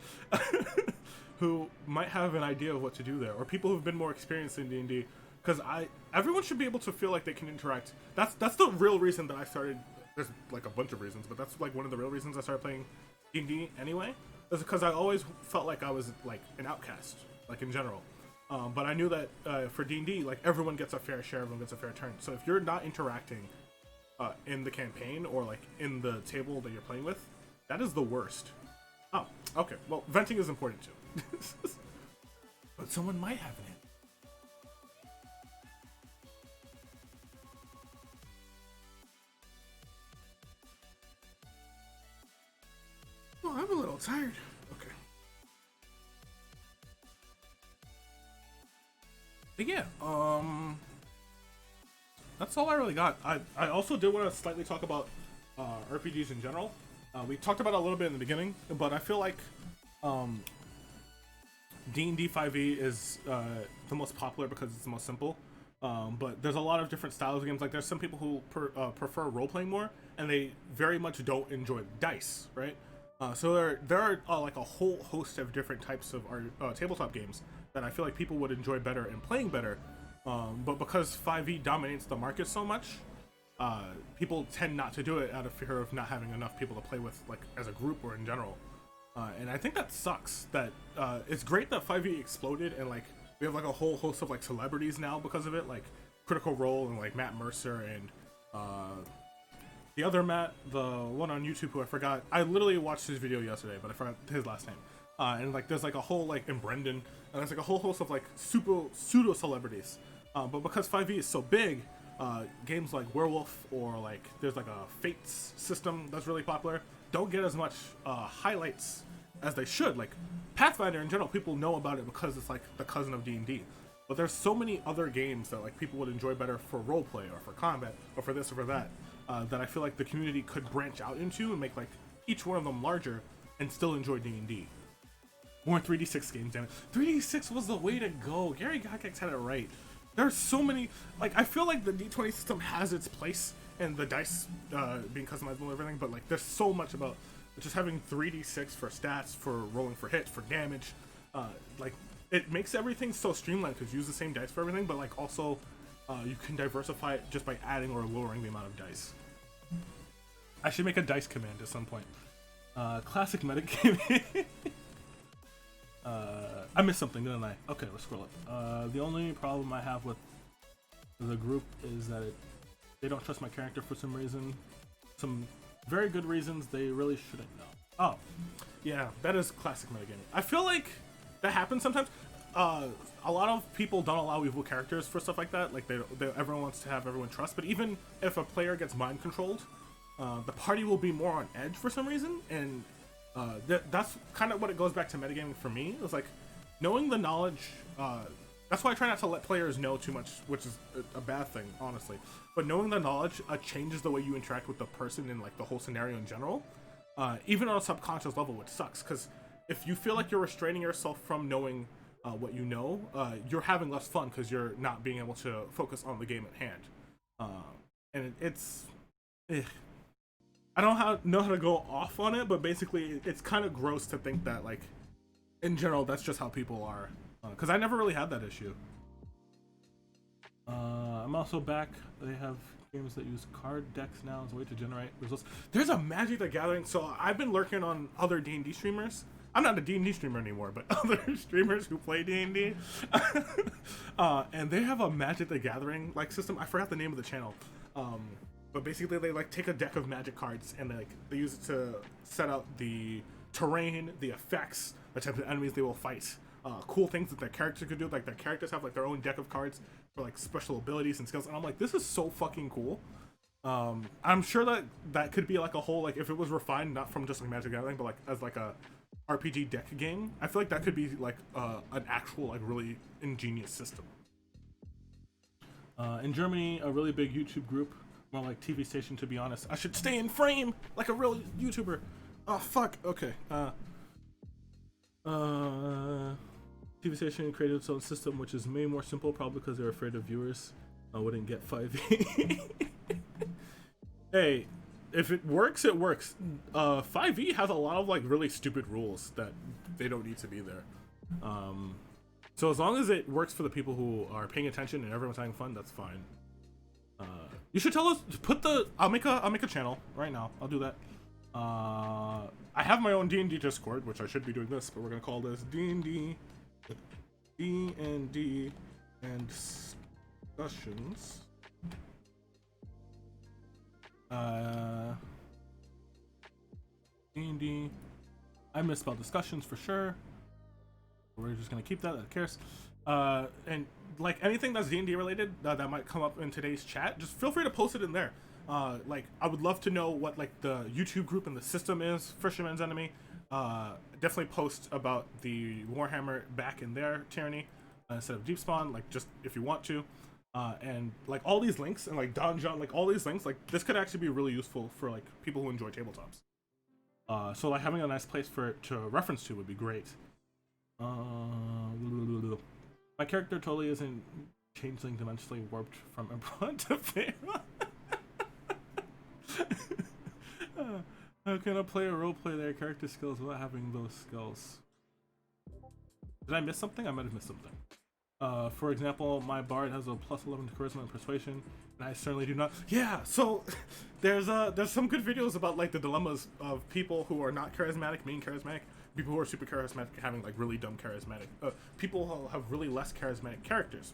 who might have an idea of what to do there, or people who've been more experienced in D&D. Because everyone should be able to feel like they can interact. That's the real reason that I started. There's like a bunch of reasons, but that's like one of the real reasons I started playing D&D anyway. Is because I always felt like I was like an outcast, like in general. But I knew that for D&D, like everyone gets a fair share, everyone gets a fair turn. So if you're not interacting in the campaign or like in the table that you're playing with, that is the worst. Oh, okay. Well, venting is important too. But someone might have an answer. Well, I'm a little tired. Okay. But yeah, that's all I really got. I also did want to slightly talk about RPGs in general. We talked about it a little bit in the beginning, but I feel like D&D 5e is the most popular because it's the most simple. But there's a lot of different styles of games. Like there's some people who prefer role playing more, and they very much don't enjoy dice, right? So there are like a whole host of different types of tabletop games that I feel like people would enjoy better and playing better. But because 5e dominates the market so much, people tend not to do it out of fear of not having enough people to play with, like as a group or in general. And I think that sucks. That it's great that 5e exploded, and like we have like a whole host of like celebrities now because of it, like Critical Role and like Matt Mercer and the other Matt, the one on YouTube who I forgot. I literally watched his video yesterday, but I forgot his last name. And like there's like a whole like and Brendan, and there's like a whole host of like pseudo celebrities. But because 5e is so big, games like Werewolf or like there's like a Fates system that's really popular don't get as much highlights as they should. Like Pathfinder in general, people know about it because it's like the cousin of D&D. But there's so many other games that like people would enjoy better for roleplay or for combat or for this or for that, that I feel like the community could branch out into and make like each one of them larger and still enjoy D&D. More 3d6 games, damn it. 3d6 was the way to go. Gary Gygax had it right. There's so many, like I feel like the D20 system has its place and the dice being customizable and everything, but like there's so much about just having 3d6 for stats, for rolling for hits, for damage. Like it makes everything so streamlined because you use the same dice for everything, but like also you can diversify it just by adding or lowering the amount of dice. I should make a dice command at some point. Classic metagaming. I missed something, didn't I? Okay, let's scroll up. The only problem I have with the group is that they don't trust my character for some reason. Some very good reasons they really shouldn't know. Oh, yeah, that is classic metagaming. I feel like that happens sometimes. A lot of people don't allow evil characters for stuff like that. Like everyone wants to have everyone trust, but even if a player gets mind controlled, the party will be more on edge for some reason, and that's kind of what it goes back to metagaming for me. It's like knowing the knowledge. That's why I try not to let players know too much, which is a bad thing, honestly. But knowing the knowledge changes the way you interact with the person and like the whole scenario in general, even on a subconscious level, which sucks. Because if you feel like you're restraining yourself from knowing what you know, you're having less fun because you're not being able to focus on the game at hand. And it's. I don't know how to go off on it, but basically it's kind of gross to think that, like, in general, that's just how people are. Because I never really had that issue. I'm also back. They have games that use card decks now as a way to generate results. There's a Magic the Gathering. So I've been lurking on other D&D streamers. I'm not a D&D streamer anymore, but other streamers who play D&D. And they have a Magic the Gathering like system. I forgot the name of the channel. But basically they like take a deck of Magic cards and they use it to set out the terrain, the effects, the type of enemies they will fight, cool things that their character could do. Like their characters have like their own deck of cards for like special abilities and skills, and I'm like, this is so fucking cool. I'm sure that could be like a whole, like if it was refined, not from just like Magic Gathering, but like as like a RPG deck game, I feel like that could be like an actual like really ingenious system. In Germany, a really big YouTube group, more like TV station to be honest. I should stay in frame like a real YouTuber. Oh fuck. Okay. TV station created its own system, which is way more simple, probably because they're afraid of viewers wouldn't get 5e. Hey, if it works, it works. 5e has a lot of like really stupid rules that they don't need to be there. So as long as it works for the people who are paying attention and everyone's having fun, that's fine. You should tell us. I'll make a channel right now. I'll do that. I have my own D&D Discord, which I should be doing this, but we're gonna call this D&D and discussions. D&D. I misspelled discussions for sure. We're just gonna keep that. Who cares? And like anything that's D&D related that might come up in today's chat, just feel free to post it in there. Like I would love to know what like the YouTube group and the system is. Fisherman's Enemy. Definitely post about the Warhammer back in their tyranny instead of Deep Spawn. Like just if you want to. And like all these links and like donjon, like all these links, like this could actually be really useful for like people who enjoy tabletops. So like having a nice place for it to reference to would be great. My character totally isn't changeling dimensionally warped from Emperor to Pharaoh. How can a player roleplay their character skills without having those skills? Did I miss something? I might have missed something. For example, my bard has a +11 to charisma and persuasion, and I certainly do not. Yeah, so there's some good videos about like the dilemmas of people who are not charismatic, mean charismatic, people who are super charismatic having like really dumb charismatic, people who have really less charismatic characters,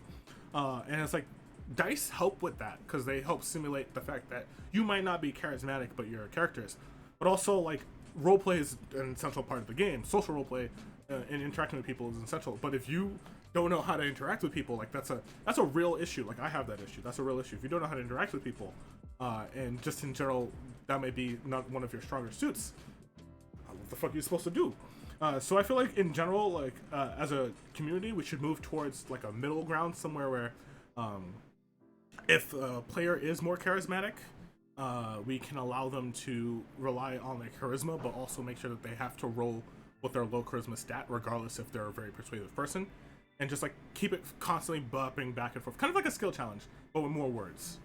and it's like dice help with that because they help simulate the fact that you might not be charismatic, but your characters, but also like roleplay is an essential part of the game. Social roleplay and interacting with people is essential, but if you don't know how to interact with people, like that's a real issue. Like I have that issue. That's a real issue. If you don't know how to interact with people, and just in general, that may be not one of your stronger suits. What the fuck are you supposed to do? So I feel like in general, like as a community, we should move towards like a middle ground somewhere where, if a player is more charismatic, we can allow them to rely on their charisma, but also make sure that they have to roll with their low charisma stat, regardless if they're a very persuasive person. And just like keep it constantly bopping back and forth, kind of like a skill challenge, but with more words.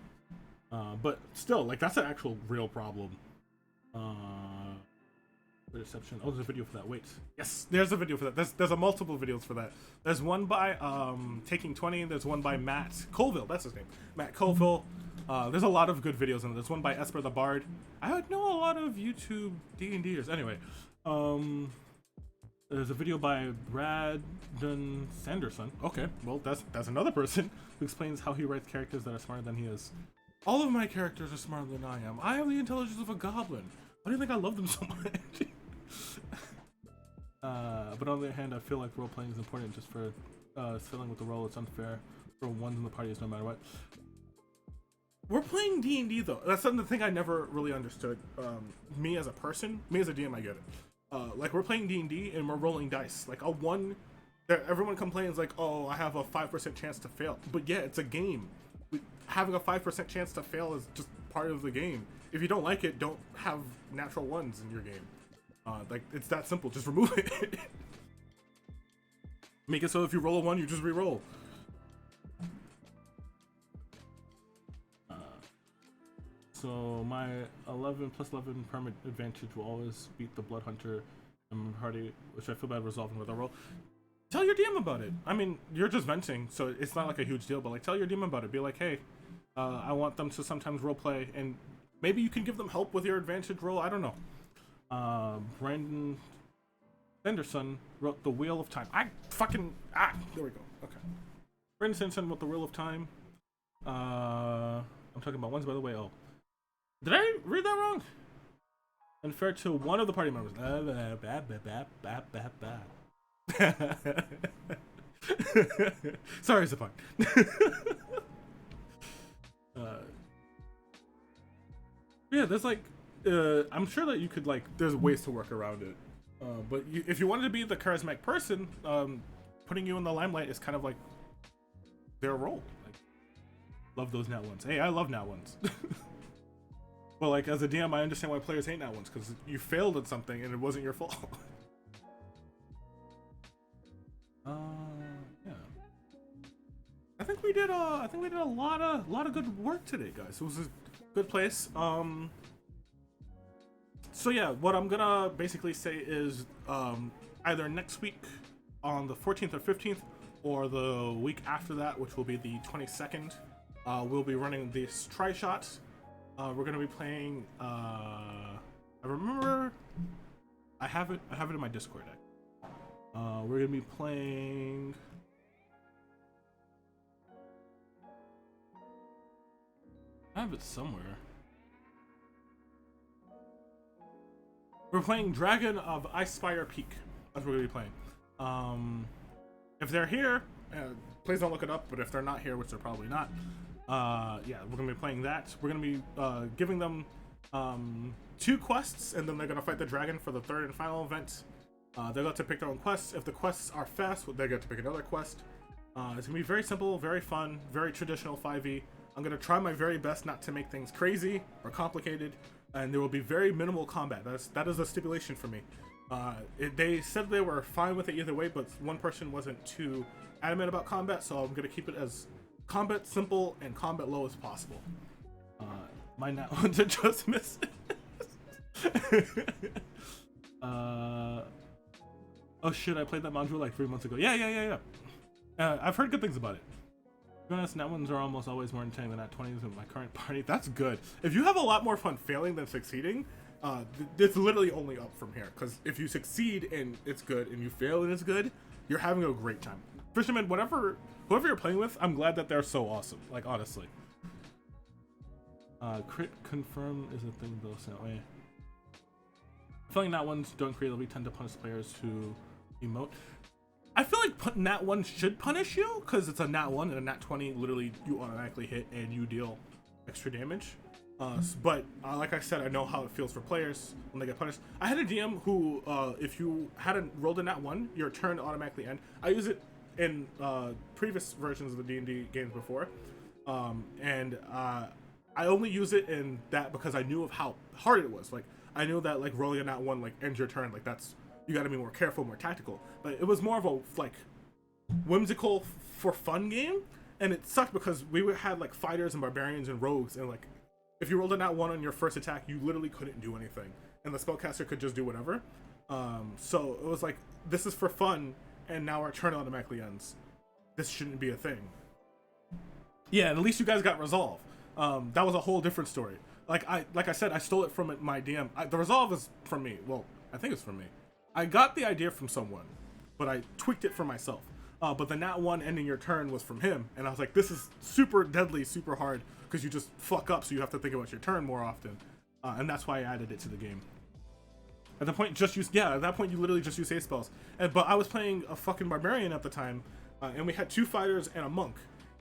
But still, like that's an actual real problem. Deception. Oh, there's a video for that. Wait, yes, there's a video for that. There's a multiple videos for that. There's one by Taking 20. There's one by Matt Colville. That's his name, Matt Colville. There's a lot of good videos in it. There's one by Esper the Bard. I know a lot of YouTube D&Ders. Anyway, there's a video by Braden Sanderson. Okay, well that's another person who explains how he writes characters that are smarter than he is. All of my characters are smarter than I am. I have the intelligence of a goblin. Why do you think I love them so much? But on the other hand, I feel like role playing is important just for filling with the role. It's unfair for ones in the parties no matter what. We're playing D&D though. That's the thing I never really understood. Me as a person, me as a DM, I get it. Like we're playing D&D and we're rolling dice. Like a one, everyone complains like, oh, I have a 5% chance to fail. But yeah, it's a game. Having a 5% chance to fail is just part of the game. If you don't like it, don't have natural ones in your game. Like it's that simple. Just remove it. Make it so if you roll a 1, you just re-roll. So my 11 + 11 permanent advantage will always beat the Blood Hunter and Hardy, which I feel bad resolving with a roll. Tell your DM about it. I mean, you're just venting, so it's not like a huge deal, but like tell your DM about it. Be like, hey, I want them to sometimes roleplay, and maybe you can give them help with your advantage roll. I don't know. Brandon Sanderson wrote The Wheel of Time. There we go. Okay. Brandon Sanderson wrote The Wheel of Time. I'm talking about ones, by the way. Oh. Did I read that wrong? Unfair to one of the party members. Sorry, it's a pun. Yeah, there's like, I'm sure that you could like, there's ways to work around it. But if you wanted to be the charismatic person, putting you in the limelight is kind of like their role. Like, love those nat ones. Hey, I love nat ones. Well, like as a DM, I understand why players hate nat ones because you failed at something and it wasn't your fault. Yeah. I think we did a lot of good work today, guys. It was a good place. So yeah, what I'm gonna basically say is either next week on the 14th or 15th, or the week after that, which will be the 22nd, we'll be running this tri-shot. We're gonna be playing. I remember. I have it in my Discord deck. We're gonna be playing. I have it somewhere. We're playing Dragon of Icespire Peak. That's what we're gonna be playing. If they're here, please don't look it up. But if they're not here, which they're probably not. Yeah, we're gonna be playing that. We're gonna be giving them 2 quests, and then they're gonna fight the dragon for the 3rd and final event. They got to pick their own quests. If the quests are fast, they get to pick another quest. It's gonna be very simple, very fun, very traditional 5e. I'm gonna try my very best not to make things crazy or complicated, and there will be very minimal combat. That is a stipulation for me. They said they were fine with it either way, but one person wasn't too adamant about combat, so I'm gonna keep it as combat simple and combat low as possible. My nat ones are just missing. Oh shit, I played that module like 3 months ago. Yeah. I've heard good things about it. To be honest, nat ones are almost always more entertaining than nat 20s in my current party. That's good. If you have a lot more fun failing than succeeding, it's literally only up from here. Because if you succeed and it's good, and you fail and it's good, you're having a great time. Fisherman, whoever you're playing with, I'm glad that they're so awesome. Like, honestly. Crit confirm is a thing though, so that way. I feel like nat ones don't creatively tend to punish players who emote. I feel like nat 1 should punish you because it's a nat 1 and a nat 20 literally you automatically hit and you deal extra damage. But like I said, I know how it feels for players when they get punished. I had a DM who, if you hadn't rolled a nat 1, your turn automatically end. I use it in previous versions of the D&D games before, and I only use it in that because I knew of how hard it was. Like I knew that like rolling a nat 1 like ends your turn. Like that's, you got to be more careful, more tactical. But it was more of a like whimsical for fun game, and it sucked because we had like fighters and barbarians and rogues, and like if you rolled a nat 1 on your first attack, you literally couldn't do anything, and the spellcaster could just do whatever. So it was like, this is for fun, and now our turn automatically ends. This shouldn't be a thing. Yeah, and at least you guys got resolve. That was a whole different story. Like I said, I stole it from my DM. The resolve is from me. Well, I think it's from me. I got the idea from someone, but I tweaked it for myself. But the nat 1 ending your turn was from him, and I was like, this is super deadly, super hard, because you just fuck up, so you have to think about your turn more often. And that's why I added it to the game. At the point, at that point you literally just use haste spells. But I was playing a fucking barbarian at the time, and we had 2 fighters and a monk.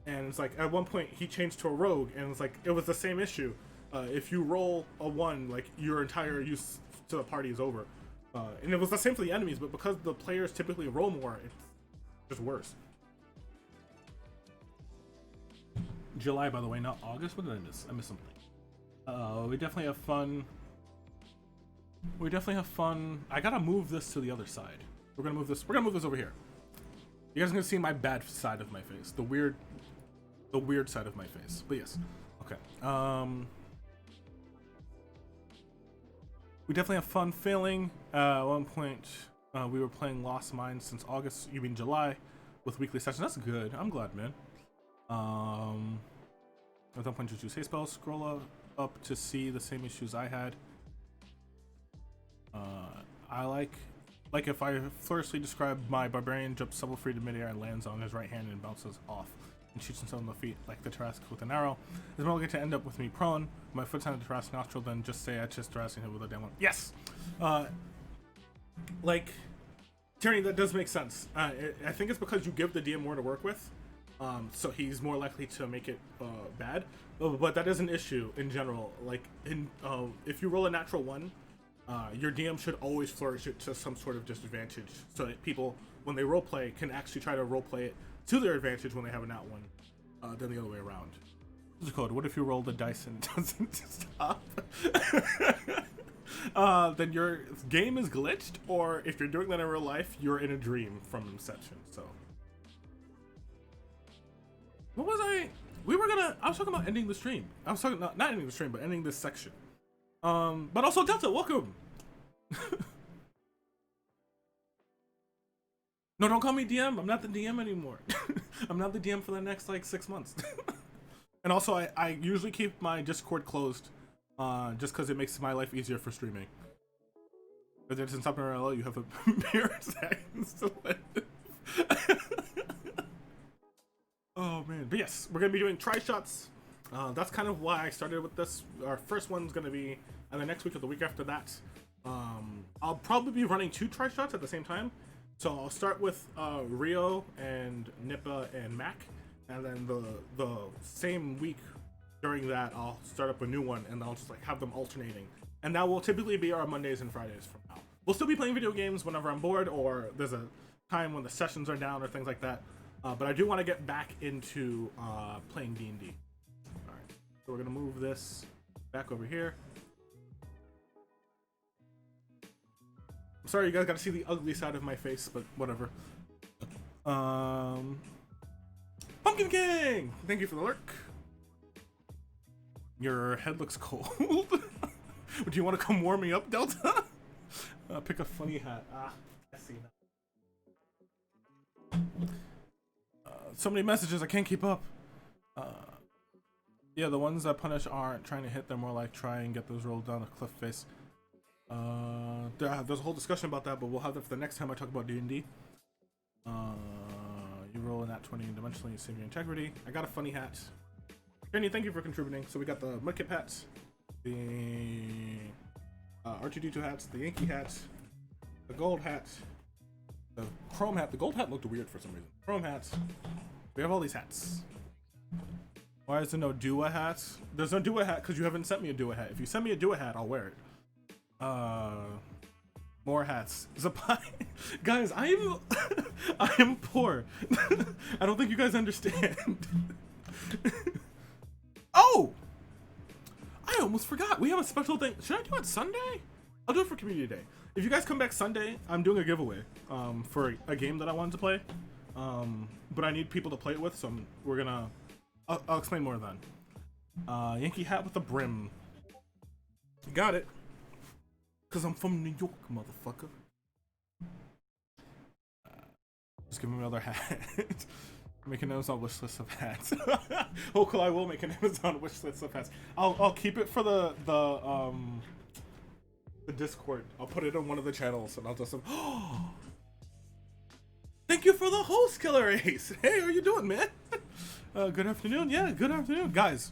And it's like, at one point he changed to a rogue, and it's like, it was the same issue. If you roll a 1, like, your entire use to the party is over. And it was the same for the enemies, but because the players typically roll more, it's just worse. July, by the way, not August. What did I miss? I missed something. We definitely have fun. I gotta move this to the other side. We're gonna move this over here. You guys are gonna see my bad side of my face. The weird side of my face. But yes. Okay. We definitely have fun failing. At one point, we were playing Lost Mines since August, you mean July, with weekly sessions. That's good. I'm glad, man. At one point, just use haste spells. Scroll up to see the same issues I had. I like if I flourishly describe my barbarian jumps double free to midair and lands on his right hand and bounces off and shoots himself in the feet like the Tarrasque with an arrow. It's more likely to end up with me prone, my foot's on the Tarrasque nostril, than just say I just Tarrasque him with a damn one. Yes! Like, Tyranny, that does make sense. I think it's because you give the DM more to work with, so he's more likely to make it bad. But that is an issue in general. Like, if you roll a natural 1, your DM should always flourish it to some sort of disadvantage, so that people, when they roleplay, can actually try to roleplay it to their advantage when they have a nat 1, than the other way around. What's the code? What if you roll the dice and it doesn't stop? Then your game is glitched, or if you're doing that in real life, you're in a dream from Inception. So, what was I? I was talking about ending the stream. I was talking not ending the stream, but ending this section. But also Delta, welcome. No, don't call me DM. I'm not the DM anymore. I'm not the DM for the next like 6 months. And also, I usually keep my Discord closed, just because it makes my life easier for streaming. But then since I'm in RLL, you have a mirror seconds to live. Oh man, but yes, we're gonna be doing tri-shots. That's kind of why I started with this. Our first one's gonna be the next week or the week after that. I'll probably be running 2 tri-shots at the same time. So I'll start with Rio and Nippa and Mac, and then the same week during that I'll start up a new one, and I'll just like have them alternating. And that will typically be our Mondays and Fridays from now. We'll still be playing video games whenever I'm bored, or there's a time when the sessions are down or things like that. But I do want to get back into playing D&D. All right, so we're gonna move this back over here. I'm sorry, you guys got to see the ugly side of my face, but whatever. Pumpkin King, thank you for the lurk. Your head looks cold. Do you want to come warm me up, Delta? Pick a funny hat. I see now. So many messages, I can't keep up. Yeah, the ones that punish aren't trying to hit, they're more like try and get those rolled down a cliff face. There's a whole discussion about that, but we'll have that for the next time I talk about D&D. You roll in that 20 dimensionally, you save your integrity. I got a funny hat. Jenny, thank you for contributing. So we got the Mudkip hats, the R2D2 hats, the Yankee hats, the gold hat, the chrome hat. The gold hat looked weird for some reason. Chrome hats. We have all these hats. Why is there no Dua hat? There's no Dua hat because you haven't sent me a Dua hat. If you send me a Dua hat, I'll wear it. More hats. Zapai. Guys, I am poor. I don't think you guys understand. Oh! I almost forgot. We have a special thing. Should I do it Sunday? I'll do it for Community Day. If you guys come back Sunday, I'm doing a giveaway for a game that I wanted to play. But I need people to play it with, so I'll explain more then. Yankee hat with a brim. Got it. Because I'm from New York, motherfucker. Just give me another hat. Make an Amazon wish list of hats. Oh, cool! I will make an Amazon wish list of hats. I'll keep it for the Discord. I'll put it on one of the channels, and I'll just. Thank you for the host, Killer Ace. Hey, how you doing, man? Good afternoon. Yeah, good afternoon, guys.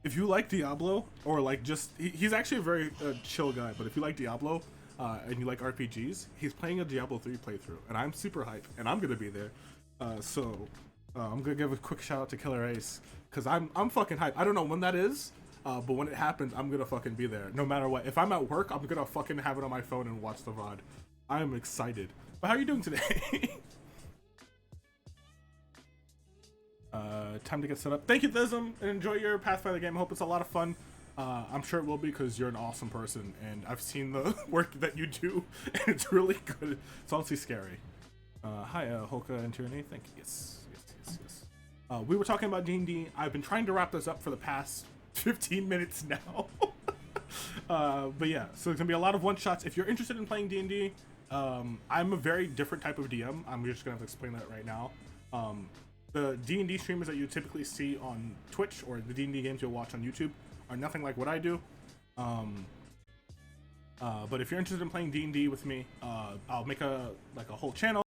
If you like Diablo, or like he's actually a very chill guy, but if you like Diablo and you like RPGs, he's playing a Diablo 3 playthrough, and I'm super hyped, and I'm gonna be there. So I'm gonna give a quick shout out to Killer Ace, because I'm fucking hyped. I don't know when that is, but when it happens, I'm gonna fucking be there, no matter what. If I'm at work, I'm gonna fucking have it on my phone and watch the VOD. I'm excited. But how are you doing today? Time to get set up. Thank you, Thism, and enjoy your Pathfinder game. I hope it's a lot of fun. I'm sure it will be, because you're an awesome person, and I've seen the work that you do, and it's really good. It's honestly scary. Hi, Holka and Tyranny. Thank you. Yes. We were talking about D&D. I've been trying to wrap this up for the past 15 minutes now. But yeah, so there's gonna be a lot of one-shots. If you're interested in playing D&D, I'm a very different type of DM. I'm just gonna have to explain that right now. The D&D streamers that you typically see on Twitch, or the D&D games you'll watch on YouTube, are nothing like what I do. But if you're interested in playing D&D with me, I'll make a whole channel.